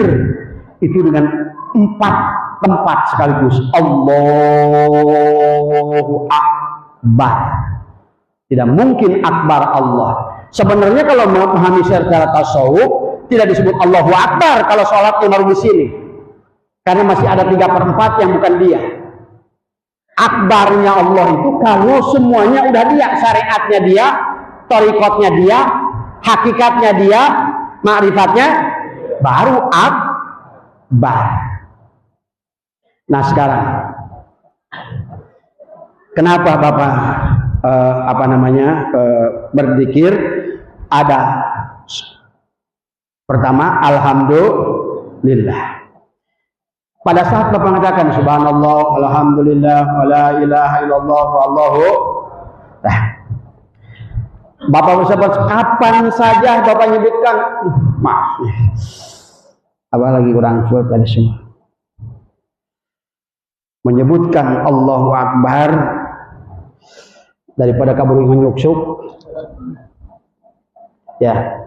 itu dengan 4 tempat sekaligus. Allahu Akbar. Tidak mungkin akbar Allah. Sebenarnya kalau memahami secara tasawuf tidak disebut Allahu Akbar kalau sholatnya baru di sini. Karena masih ada 3/4 yang bukan dia. Akbarnya Allah itu kalau semuanya udah dia, syariatnya dia, thariqatnya dia, hakikatnya dia, ma'rifatnya, baru akbar. Nah sekarang kenapa Bapak berzikir? Ada pertama alhamdulillah. Pada saat Bapak mengatakan subhanallah, alhamdulillah, wala ilaha illallah, wallahu. Nah, Bapak bersabot kapan saja Bapak nyebutkan, maaf, apa lagi kurang full tadi semua. Menyebutkan Allahu Akbar daripada kabur nyuk-nyuk. Ya.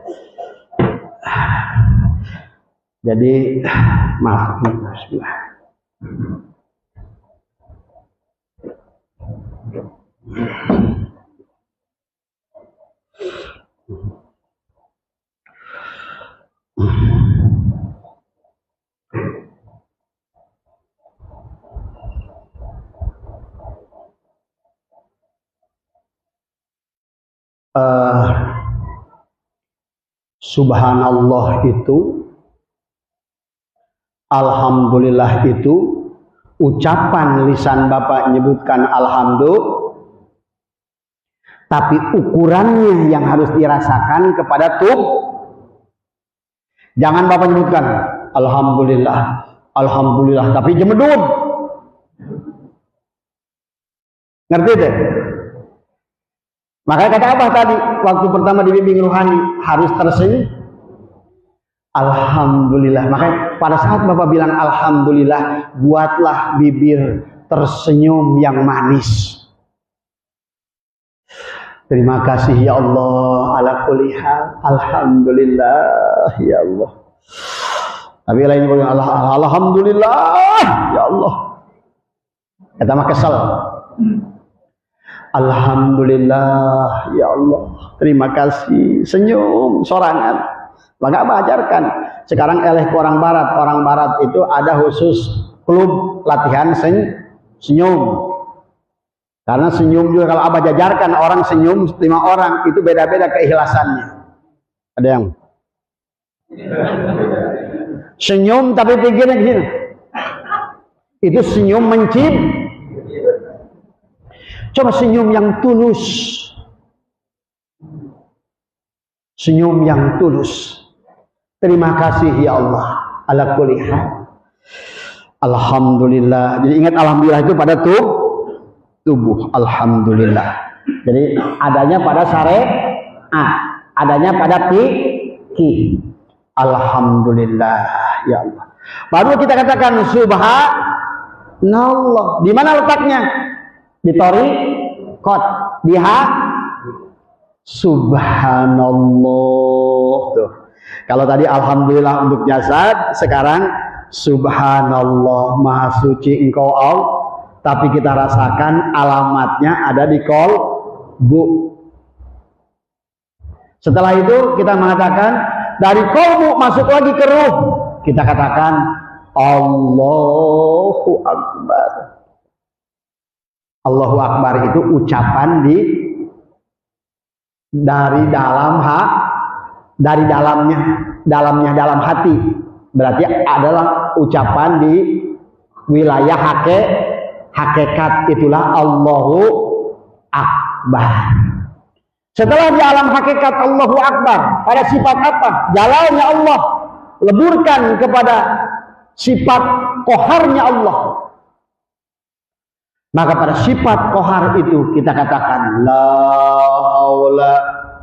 Jadi maaf, bismillah. Subhanallah itu, alhamdulillah itu, ucapan lisan Bapak menyebutkan alhamdulillah, tapi ukurannya yang harus dirasakan kepada jangan Bapak menyebutkan alhamdulillah, alhamdulillah, tapi jemedut. Ngerti deh? Makanya kata Abah tadi, waktu pertama dibimbing ruhani, harus tersenyum. Alhamdulillah. Makanya pada saat Bapak bilang Alhamdulillah, buatlah bibir tersenyum yang manis. Terima kasih ya Allah ala kulli hal. Alhamdulillah ya Allah. Tapi lain bilang Alhamdulillah ya Allah. Kita mah kesel. Alhamdulillah ya Allah. Terima kasih. Senyum sorangan. Maka ajarkan. Sekarang eleh ke orang barat. Orang barat itu ada khusus klub latihan senyum. Karena senyum juga kalau Abah jajarkan orang senyum 5 orang itu beda-beda keikhlasannya. Ada yang senyum tapi pikirnya gini. Itu senyum mencib. Coba senyum yang tulus. Senyum yang tulus. Terima kasih ya Allah. Ala kulli hal. Alhamdulillah. Jadi ingat alhamdulillah itu pada tubuh. Alhamdulillah. Jadi adanya pada syariat, adanya pada fikih. Alhamdulillah ya Allah. Baru kita katakan subhanallah. Di mana letaknya? Di thoriqat, di subhanallah. Tuh. Kalau tadi alhamdulillah untuk jasad, sekarang subhanallah, maha suci engkau Allah. Tapi kita rasakan alamatnya ada di qalbu. Setelah itu kita mengatakan dari qalbu masuk lagi ke ruh. Kita katakan Allahu Akbar. Allahu Akbar itu ucapan dari dalam dalam hati. Berarti adalah ucapan di wilayah hakikat, itulah Allahu Akbar. Setelah di alam hakikat Allahu Akbar, pada sifat apa? Jalalnya Allah, leburkan kepada sifat koharnya Allah. Maka pada sifat kohar itu kita katakan la haula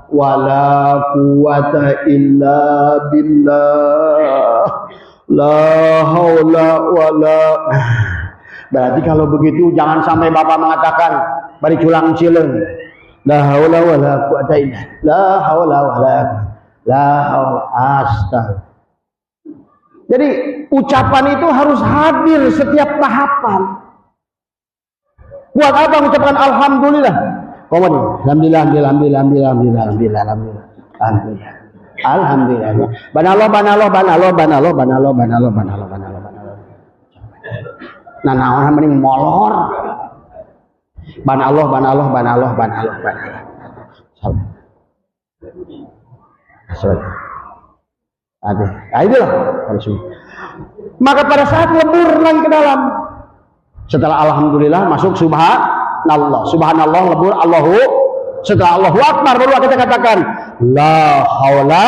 wala quwata illa billah. La haula wala. Berarti kalau begitu jangan sampai Bapak mengatakan bari culang cileng. La haula wala quwata illa. La haula wala la haula astagfirullah. Jadi ucapan itu harus hadir setiap tahapan. Buat apa mengucapkan alhamdulillah? Alhamdulillah, alhamdulillah. Banallah. Nah, orang mending molor. Banallah. Itulah. Maka pada saat lebur lagi ke dalam, setelah alhamdulillah masuk subhanallah lebur Allahu. Setelah Allahu Akbar baru kita katakan la haula.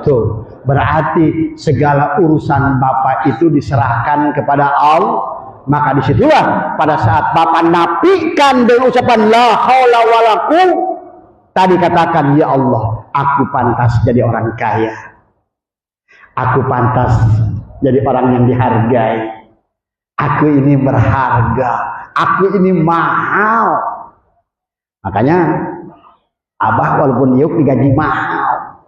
Tuh, berarti segala urusan Bapak itu diserahkan kepada Allah. Maka disitulah pada saat Bapak nafikan dengan ucapan la haula wala quwwata, tadi katakan ya Allah, aku pantas jadi orang kaya. Aku pantas jadi orang yang dihargai. Aku ini berharga, aku ini mahal. Makanya Abah walaupun yuk digaji mahal,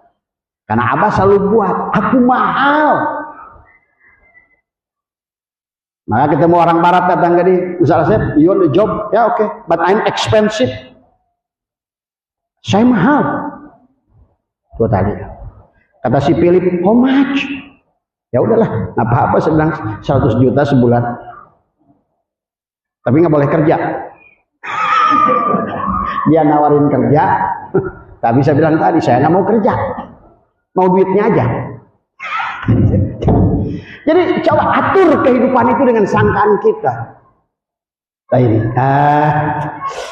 karena Abah selalu buat aku mahal. Maka ketemu orang barat datang tadi, Ustaz Asep, you on the job, ya oke, but I'm expensive. Saya mahal. Itu tadi. Kata si Philip, how much? Ya udahlah, apa-apa sedang 100 juta sebulan. Tapi nggak boleh kerja. Dia nawarin kerja, tapi saya bilang tadi saya nggak mau kerja, mau duitnya aja. Jadi coba atur kehidupan itu dengan sangkaan kita.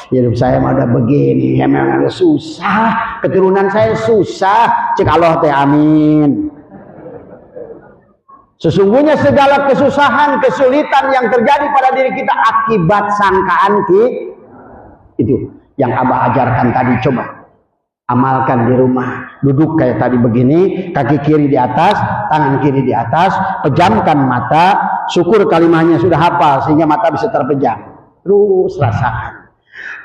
Hidup saya mah udah begini, ya memang ada susah, keturunan saya susah, cek Allah teh amin. Sesungguhnya segala kesusahan, kesulitan yang terjadi pada diri kita akibat sangkaan kita itu. yang Abah ajarkan tadi, coba amalkan di rumah. Duduk kayak tadi begini, kaki kiri di atas, tangan kiri di atas, pejamkan mata, syukur kalimahnya sudah hafal sehingga mata bisa terpejam. Terus rasakan.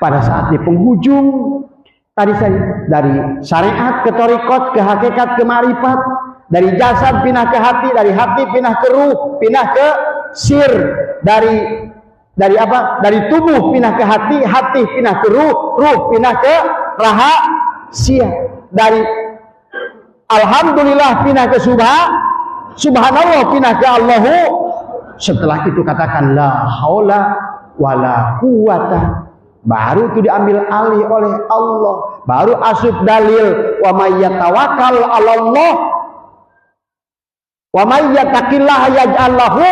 Pada saat di penghujung tadi saya dari syariat ke thariqat, ke hakikat, ke ma'rifat, dari jasad pindah ke hati, dari hati pindah ke ruh, pindah ke sir, dari apa? Dari tubuh pindah ke hati, hati pindah ke ruh, ruh pindah ke rahasia. Dari alhamdulillah pindah ke subhanallah pindah ke Allahu. Setelah itu katakan la haula wala quwata. Baru itu diambil alih oleh Allah. Baru asub dalil wa may yatawakkal 'alallah wa may yattaqillaha yaj'al lahu.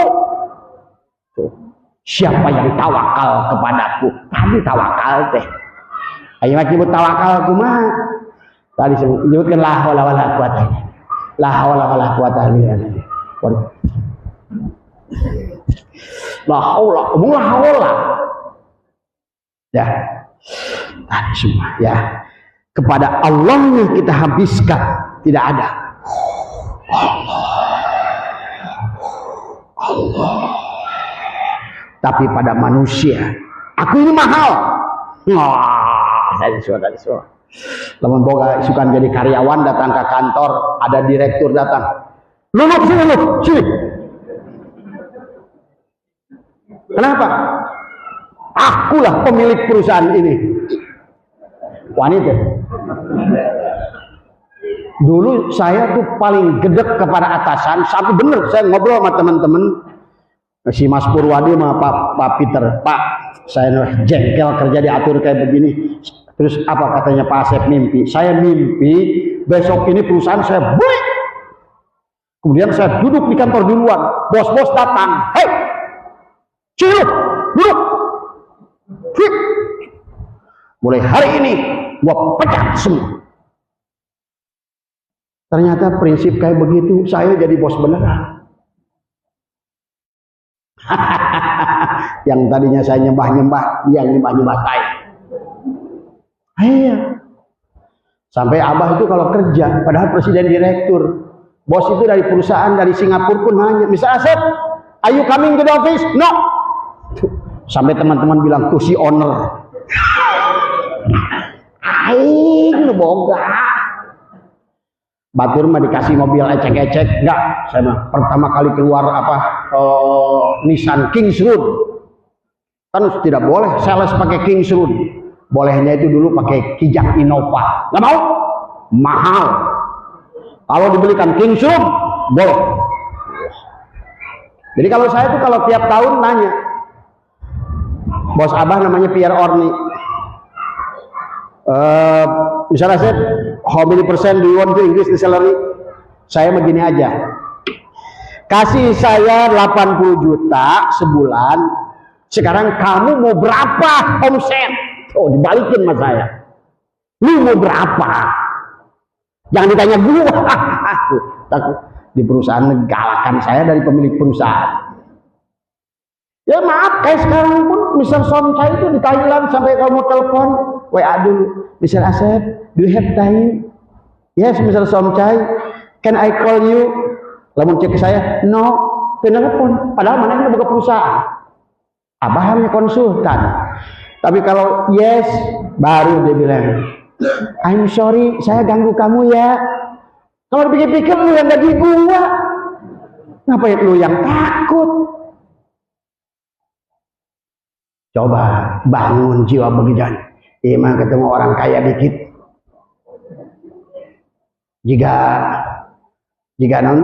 Siapa yang tawakal kepadaku? Tadi tawakal teh. Ayo nyebut tawakal kumaha? Tadi sebutkan la haula wala quwata. La haula wala quwata illa billah. La haula, la haula. Ya. Tadi semua ya. Kepada Allahnya kita habiskan, tidak ada. Allah. Tapi pada manusia, aku ini mahal. Tadi semua. Lamun boga isukan jadi karyawan datang ke kantor, ada direktur datang. Lu sini. Kenapa? Akulah pemilik perusahaan ini. Wanita. Dulu saya tuh paling gedek kepada atasan, sampai bener saya ngobrol sama teman-teman. Si Mas Purwadi sama Pak Peter, Pak, saya jengkel kerja diatur kayak begini. Terus apa katanya Pak Asep mimpi? Saya mimpi besok ini perusahaan saya beli. Kemudian saya duduk di kantor duluan, bos-bos datang, hei, Ciluk, duduk. Mulai hari ini gua pecat semua. Ternyata prinsip kayak begitu saya jadi bos beneran. Yang tadinya saya nyembah-nyembah, dia nyembah-nyembah saya. Iya. Sampai Abah itu kalau kerja, padahal presiden direktur, bos itu dari perusahaan dari Singapura pun nanya, Mr. Asep, are you coming to the office? No. Sampai teman-teman bilang tuh si owner. Aing boga. Batur mah dikasih mobil ecek-ecek, enggak. Saya mah pertama kali keluar Nissan Kings Road. Kan tidak boleh sales pakai Kings Road. Bolehnya itu dulu pakai Kijang Innova. Enggak mau? Mahal. Kalau dibelikan Kings Road, boleh. Jadi kalau saya tuh kalau tiap tahun nanya, bos Abah namanya Pierre Orni. Misalnya saya, how many percent do you want to increase the salary? Saya begini aja, kasih saya 80 juta sebulan, sekarang kamu mau berapa omset? Oh, dibalikin sama saya, lu mau berapa? Jangan ditanya gua. Takut di perusahaan menggalakan saya dari pemilik perusahaan. Ya maaf, kayak sekarang pun Mr. Somchai itu di Thailand, sampai kalau mau telepon WA dulu, Mr. Asep, do you have time? Yes, Mr. Somchai, can I call you? Lamun cek ke saya, no, telepon. Padahal mana ini buka perusahaan. Abah hanya konsultan. Tapi kalau yes, baru dia bilang, I'm sorry, saya ganggu kamu ya. Kalau dipikir-pikir lu yang gaji gua, ngapain lu yang takut? Coba bangun jiwa begitu. Emang ketemu orang kaya dikit. Jika non,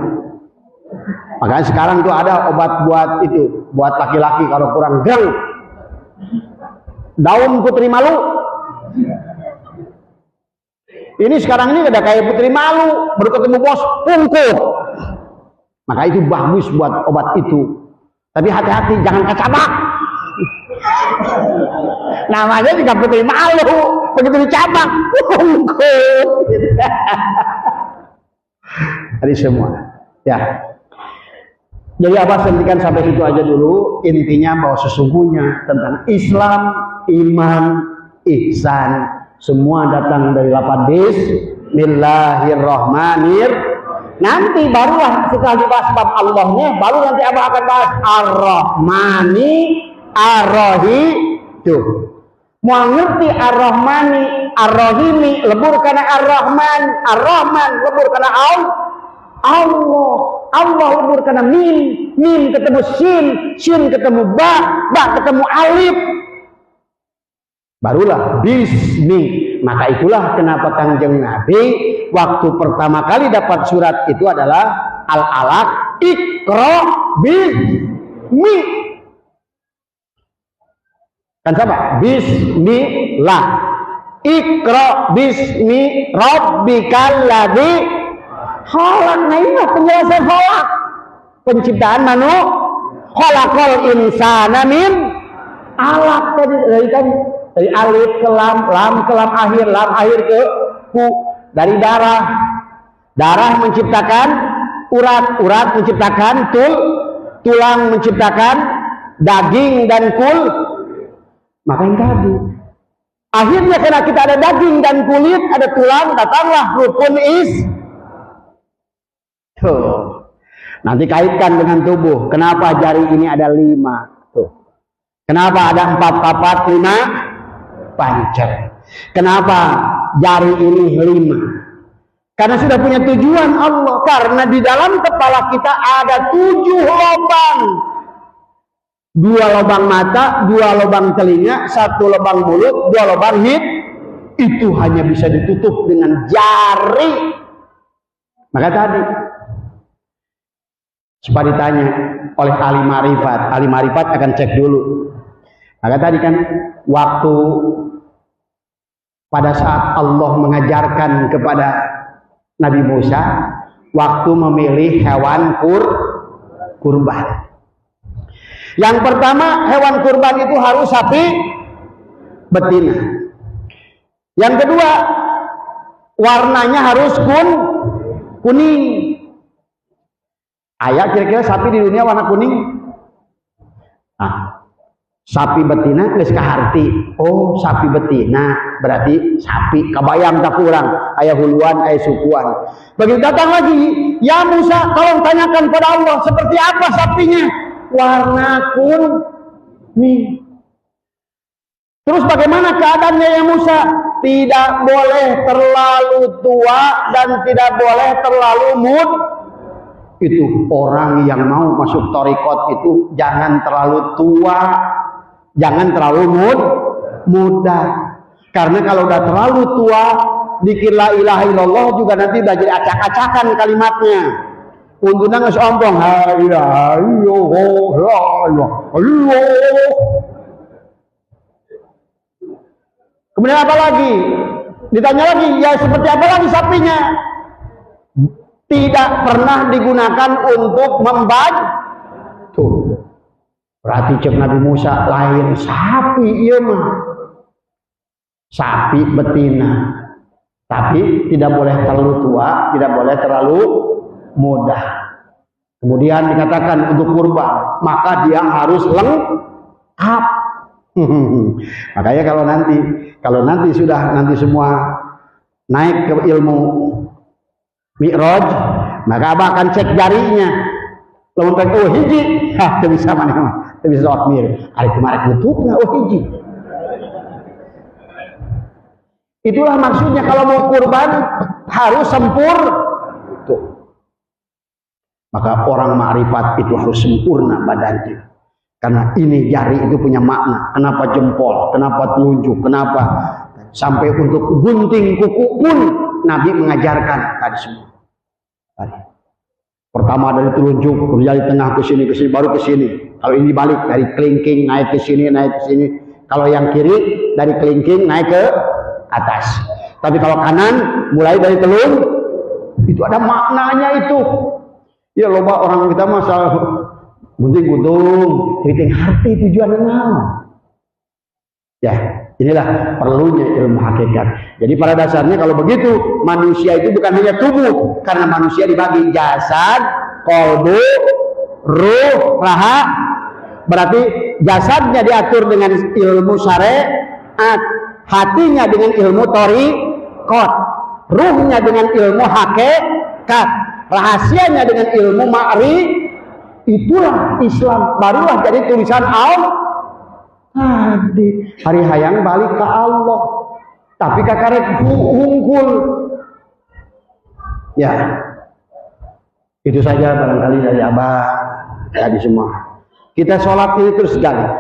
makanya sekarang tuh ada obat buat itu, buat laki-laki kalau kurang gerang. Daun putri malu. Ini sekarang ini ada kayak putri malu, baru ketemu bos, pungkup. Maka itu bagus buat obat itu. Tapi hati-hati, jangan kecabak. Namanya juga putri malu, begitu dicabak, pungkup. Tadi semua. Ya. Jadi Abah hentikan sampai situ aja dulu. Intinya bahwa sesungguhnya tentang Islam, iman, ihsan. Semua datang dari lafaz bismillahirrahmanirrahim. Nanti barulah setelah dibahas bab Allahnya, baru nanti abah akan bahas Ar-Rahmani Ar-Rahim. Tuh, mau ngerti Ar-Rahmani Ar-Rahimi, lebur karena Ar-Rahman, Ar-Rahman lebur karena Allah, Allah lebur karena mim ketemu sin ketemu ba ketemu alif, barulah bismi. Maka itulah kenapa Kanjeng Nabi waktu pertama kali dapat surat itu adalah Al-Alaq, Iqra bismi. Kan sama? Bismillah. Iqra bismi rabbikal ladzi khalaq. Nah, ini penjelasan khalaq. Penciptaan manusia. Khalaqal insana min alaq. Tadi kan dari alif ke lam ke lam akhir ke ku, dari darah menciptakan urat menciptakan tulang menciptakan daging dan maka yang tadi akhirnya karena kita ada daging dan kulit, ada tulang, datanglah rukun tuh. Nanti kaitkan dengan tubuh. Kenapa jari ini ada 5? Tuh. Kenapa ada 4 papat 5 pancer? Kenapa jari ini 5? Karena sudah punya tujuan Allah. Karena di dalam kepala kita ada 7 lubang. 2 lubang mata, 2 lubang telinga, 1 lubang mulut, 2 lubang hidung. Itu hanya bisa ditutup dengan jari. Maka tadi supaya ditanya oleh ahli marifat akan cek dulu. Maka tadi kan waktu pada saat Allah mengajarkan kepada Nabi Musa waktu memilih hewan kurban. Yang pertama, hewan kurban itu harus sapi betina. Yang kedua, warnanya harus kuning. Ayah kira-kira sapi di dunia warna kuning? Nah, sapi betina geus kaharti. Oh, sapi betina berarti sapi. Kabayang tak kurang. Ayah huluan, ayah sukuan. Begitu datang lagi, ya Musa, tolong tanyakan pada Allah seperti apa sapinya? Warna kuning. Terus bagaimana keadaannya ya Musa? Tidak boleh terlalu tua dan tidak boleh terlalu muda. Itu orang yang mau masuk thariqat itu jangan terlalu tua, jangan terlalu muda. Karena kalau udah terlalu tua, dikir la ilaha illallah juga nanti udah jadi acak-acakan kalimatnya. Untungnya nggak sombong. Kemudian apa lagi? Ditanya lagi, ya seperti apa lagi sapinya? Tidak pernah digunakan untuk membantu. Berarti cek Nabi Musa lain sapi, iya mah sapi betina, tapi tidak boleh terlalu tua, tidak boleh terlalu muda. Kemudian dikatakan untuk kurban, maka dia harus lengkap. Makanya kalau nanti sudah semua naik ke ilmu Mi'raj, maka abah akan cek jarinya. Lamun teh oh hiji, teu bisa maneh mah, teu bisa sok mir. Ari kumaha tutupna oh hiji. Itulah maksudnya kalau mau kurban harus sempurna. Tuh. Maka orang ma'rifat itu harus sempurna badannya. Karena ini jari itu punya makna. Kenapa jempol, kenapa telunjuk, kenapa sampai untuk gunting kuku pun Nabi mengajarkan tadi semua. Tadi. Pertama dari telunjuk, kemudian dari tengah ke sini, baru ke sini. Kalau ini balik dari kelingking naik ke sini. Kalau yang kiri dari kelingking naik ke atas. Tapi kalau kanan mulai dari telung, itu ada maknanya itu. Ya loba orang kita masalah gunting kutung, kriting hati tujuannya naon. Ya, inilah perlunya ilmu hakikat. Jadi pada dasarnya kalau begitu, manusia itu bukan hanya tubuh, karena manusia dibagi jasad, qalbu, ruh, raha. Berarti jasadnya diatur dengan ilmu syariat, hatinya dengan ilmu thariqat, ruhnya dengan ilmu hakikat, rahasianya dengan ilmu ma'rifat. Itulah Islam, barulah jadi tulisan Allah. Hari hayang balik ke Allah, tapi kakarek hungkul. Ya, itu saja barangkali dari Abah tadi semua. Kita sholat ini terus gali,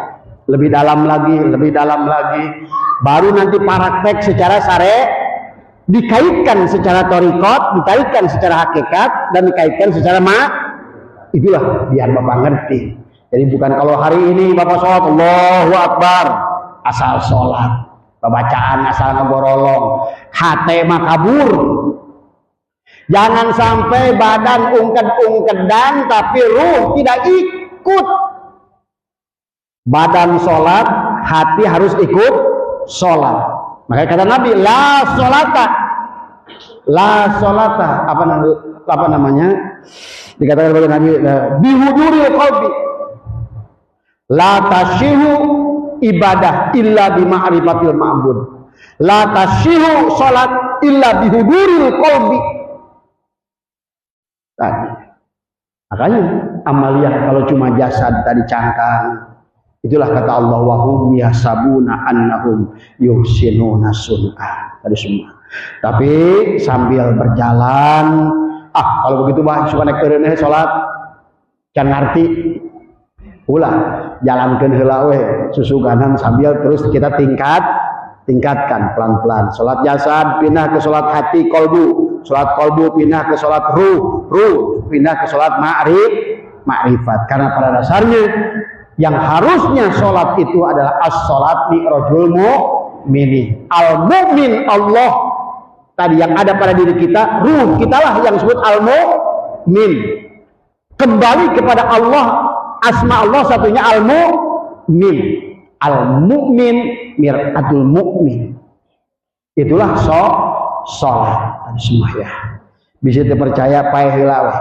lebih dalam lagi, baru nanti praktek secara syar'i, dikaitkan secara thariqat, dikaitkan secara hakikat, dan dikaitkan secara itulah biar Bapak ngerti. Jadi bukan kalau hari ini Bapak sholat Allahu Akbar asal sholat, bacaan asal ngegorolong, hati mah kabur. Jangan sampai badan ungked-ungkedan tapi ruh tidak ikut. Badan sholat, hati harus ikut sholat. Makanya kata Nabi, la sholata, apa namanya? Dikatakan oleh Nabi, bihuduril qalbi, la tashihu ibadah illa bima'rifatil ma'bud, la tashihu sholat illa bihuduril qalbi. Tadi makanya amaliyah kalau cuma jasad tadi cangkang, itulah kata Allah, wahum yasabuna annahum yuhsinuna sun'a tadi semua. Tapi sambil berjalan, kalau begitu bah suka naik turun sholat can ngarti ulah jalankeun heula we susuganan sambil terus kita tingkatkan pelan-pelan. Sholat jasad pindah ke sholat hati kolbu, sholat kolbu pindah ke sholat ruh pindah ke sholat ma'rifat. Karena pada dasarnya yang harusnya sholat itu adalah as-sholat mi'rajul mu'minin. Al-mu'min Allah tadi yang ada pada diri kita, ruh kitalah yang disebut al-mu'min. Kembali kepada Allah, asma Allah satunya al-mu'min. Al-mu'min mir'atul mu'min. Itulah sholat tadi semua ya. Bisa terpercaya pae heula we.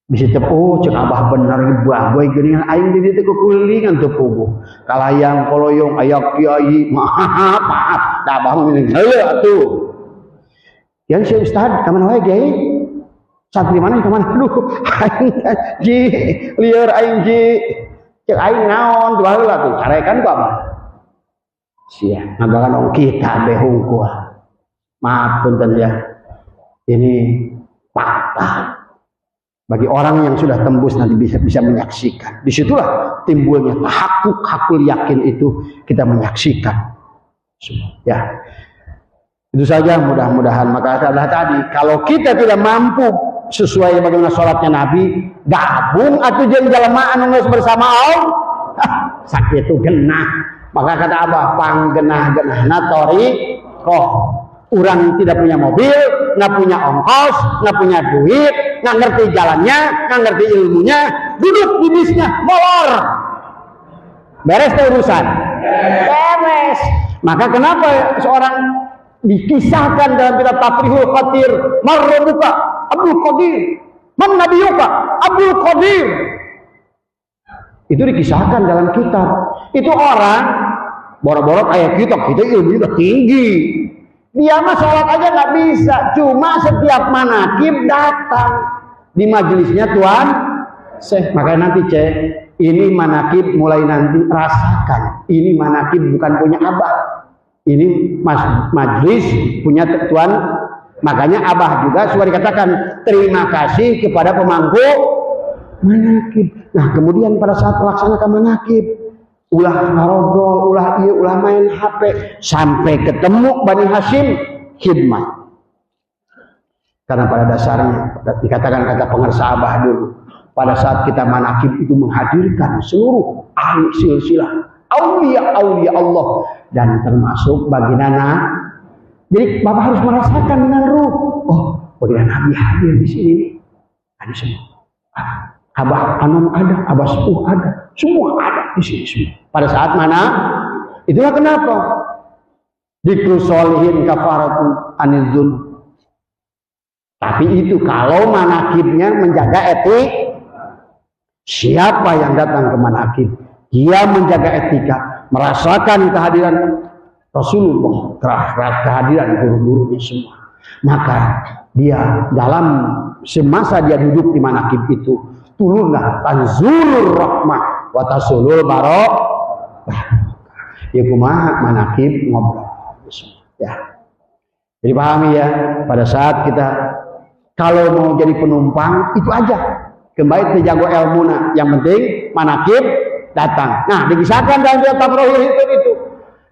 Bisa teu cek Abah bener bae geuning aing di dieu teh kukulingan teu puguh. Kalayang koloyong aya kiai maaf da Abah mah heula atuh. Yang si Ustad ka mana wae kiai? Santri mana ka mana? Aduh aing ji lieur aing ji. Cek aing naon tuh heula tuh carekan ku Abah. Sia ngabalan ong kita be hungkul. Maaf punten ya. Ini fakta. Bagi orang yang sudah tembus nanti bisa menyaksikan. Disitulah timbulnya hakul yakin itu kita menyaksikan. Ya, itu saja mudah-mudahan. Maka adalah tadi kalau kita tidak mampu sesuai bagaimana sholatnya Nabi, gabung atau jeung jelema anu geus bersama Allah, sakit itu genah. Maka kata Abah panggenah-genahna thariqah. Orang tidak punya mobil, nggak punya ongkos, nggak punya duit, nggak ngerti jalannya, nggak ngerti ilmunya, duduk di bisnya, molor. Beres tuh urusan. Beres. Maka kenapa seorang dikisahkan dalam kitab Tafrihul Qadir, marrobuka Abdul Qadir, man nabiyuka Abdul Qadir. Itu dikisahkan dalam kitab. Itu orang boro-boro kayak kita ilmunya tinggi. Dia mah sholat aja nggak bisa, cuma setiap manakib datang di majelisnya Tuhan. Makanya nanti cek, ini manakib mulai nanti rasakan. Ini manakib bukan punya Abah, ini majelis punya Tuhan. Makanya Abah juga sudah dikatakan terima kasih kepada pemangku manakib. Nah kemudian pada saat melaksanakan manakib, ulah ngarobrol, ulah main HP sampai ketemu Bani Hashim khidmat. Karena pada dasarnya dikatakan kata pengersa Abah dulu, pada saat kita manakib itu menghadirkan seluruh ahli silsilah aulia Allah dan termasuk baginda. Jadi Bapak harus merasakan dengan ruh. Oh, baginda Nabi hadir di sini. Ada semua. Abah Anom ada, Abah Sepuh ada, semua ada di sini semua. Pada saat mana? Itulah kenapa dzikru sholihin kafaratun anidzun. Tapi itu kalau manakibnya menjaga etik. Siapa yang datang ke manakib, dia menjaga etika, merasakan kehadiran Rasulullah, kehadiran guru-gurunya semua. Maka dia dalam semasa dia duduk di manakib itu, turunlah tanzulur rahmah wa tasulul barakah. Ya kumaha manakib ngobrol. Ya. Jadi pahami ya, pada saat kita kalau mau jadi penumpang itu aja. Kembali ke jago ilmuna, yang penting manakib datang. Nah, dikisahkan dalam kitab Rohul itu.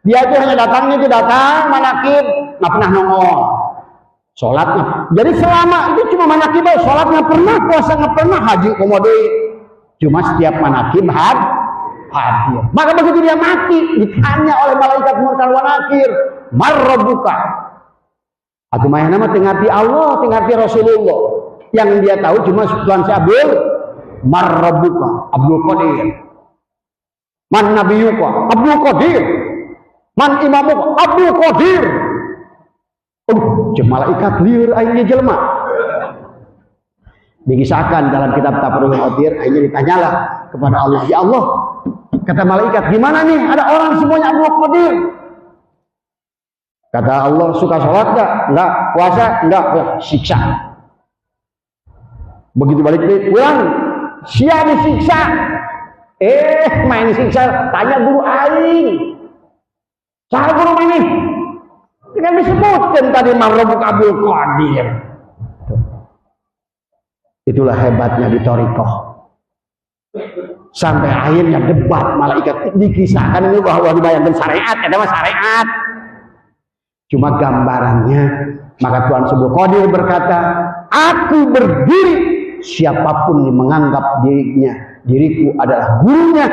Dia itu hanya datangnya itu datang manakib, nggak pernah nongol. Sholatnya, jadi selama itu cuma manakib, sholat nggak pernah, puasa nggak pernah, haji komode. Cuma setiap manakib hadir. Maka begitu dia mati, ditanya oleh malaikat munkar wa nakir, mar rabbuka. Atau mayana mah tingati Allah, tingati Rasulullah. Yang dia tahu cuma Tuhan si Abdul, mar rabbuka, Abdul Qadir. Man nabiyuka, Abdul Qadir. Man imamuka, Abdul Qadir. Malaikat liur akhirnya jelema. Dikisahkan dalam kitab Tafsirul Qadir, akhirnya ditanyalah kepada Allah, ya Allah, kata malaikat, gimana nih ada orang semuanya Abdul Qadir? Kata Allah, suka sholat enggak? Enggak. Puasa? Enggak. Siksa. Begitu balik pulang, siap disiksa. Main siksa, tanya guru aing. Cara guru ini dengan disebutkan tadi Marrabuk Abdul Qadir. Itulah hebatnya di Thariqah. Sampai akhirnya debat malaikat dikisahkan ini bahwa dibayangkan syariat, ada mah syariat. Cuma gambarannya, maka Tuhan Subhanahu Qadir berkata, aku berdiri, siapapun yang menganggap diriku adalah gurunya,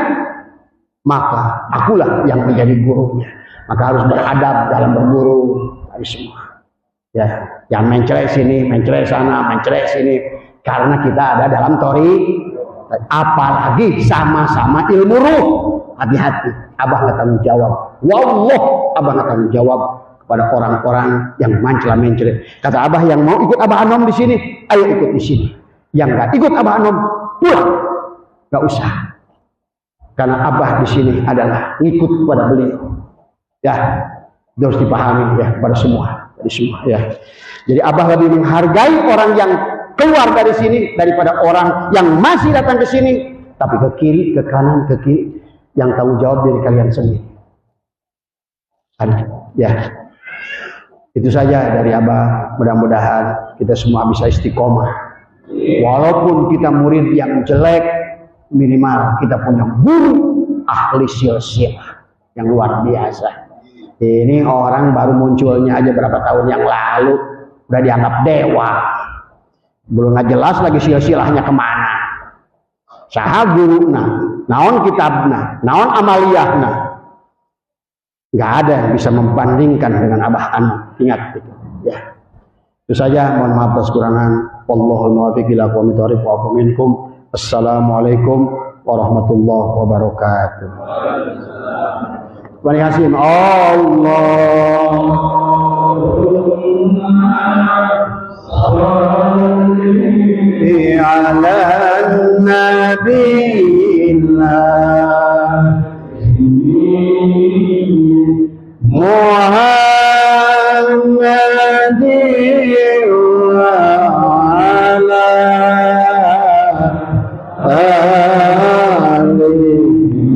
maka akulah yang menjadi gurunya. Maka harus beradab dalam berguru dari semua. Ya, jangan mencelek sini, mencelek sana, mencelek sini, karena kita ada dalam Thariqah. Apalagi sama-sama ilmu ruh, hati-hati. Abah nggak tanggung jawab. Wallah, abah nggak tanggung jawab pada orang-orang yang mencela-mencela. Kata Abah, yang mau ikut Abah Anom di sini, ayo ikut di sini. Yang nggak ikut Abah Anom, pulang, nggak usah. Karena Abah di sini adalah ngikut pada beliau. Ya, harus dipahami ya pada semua, ya. Jadi Abah lebih menghargai orang yang keluar dari sini daripada orang yang masih datang ke sini, tapi ke kiri, ke kanan, ke kiri, yang tanggung jawab dari kalian sendiri. Ya. Itu saja dari Abah, mudah-mudahan kita semua bisa istiqomah. Walaupun kita murid yang jelek, minimal kita punya guru ahli silsilah yang luar biasa. Ini orang baru munculnya aja berapa tahun yang lalu udah dianggap dewa. Belum nggak jelas lagi silsilahnya kemana. Saha guruna, naon kitabna, naon amaliyahna. Nggak ada yang bisa membandingkan dengan Abah Anom. Ingat itu. Ya. Itu saja. Mohon maaf atas kekurangan. Wallahul muwaffiq ila aqwamit thoriq wa afu minkum. Assalamualaikum warahmatullahi wabarakatuh. Bani Hasim. Salli ala nabiyillah Muhammadin wa ala alihi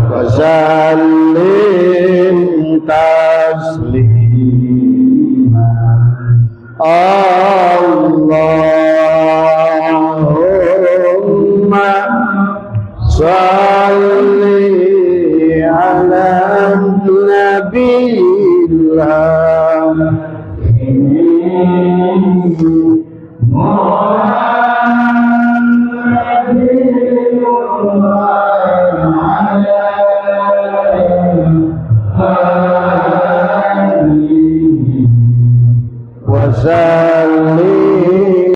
wa sallim taslima. Allahumma salli ala nabiyillah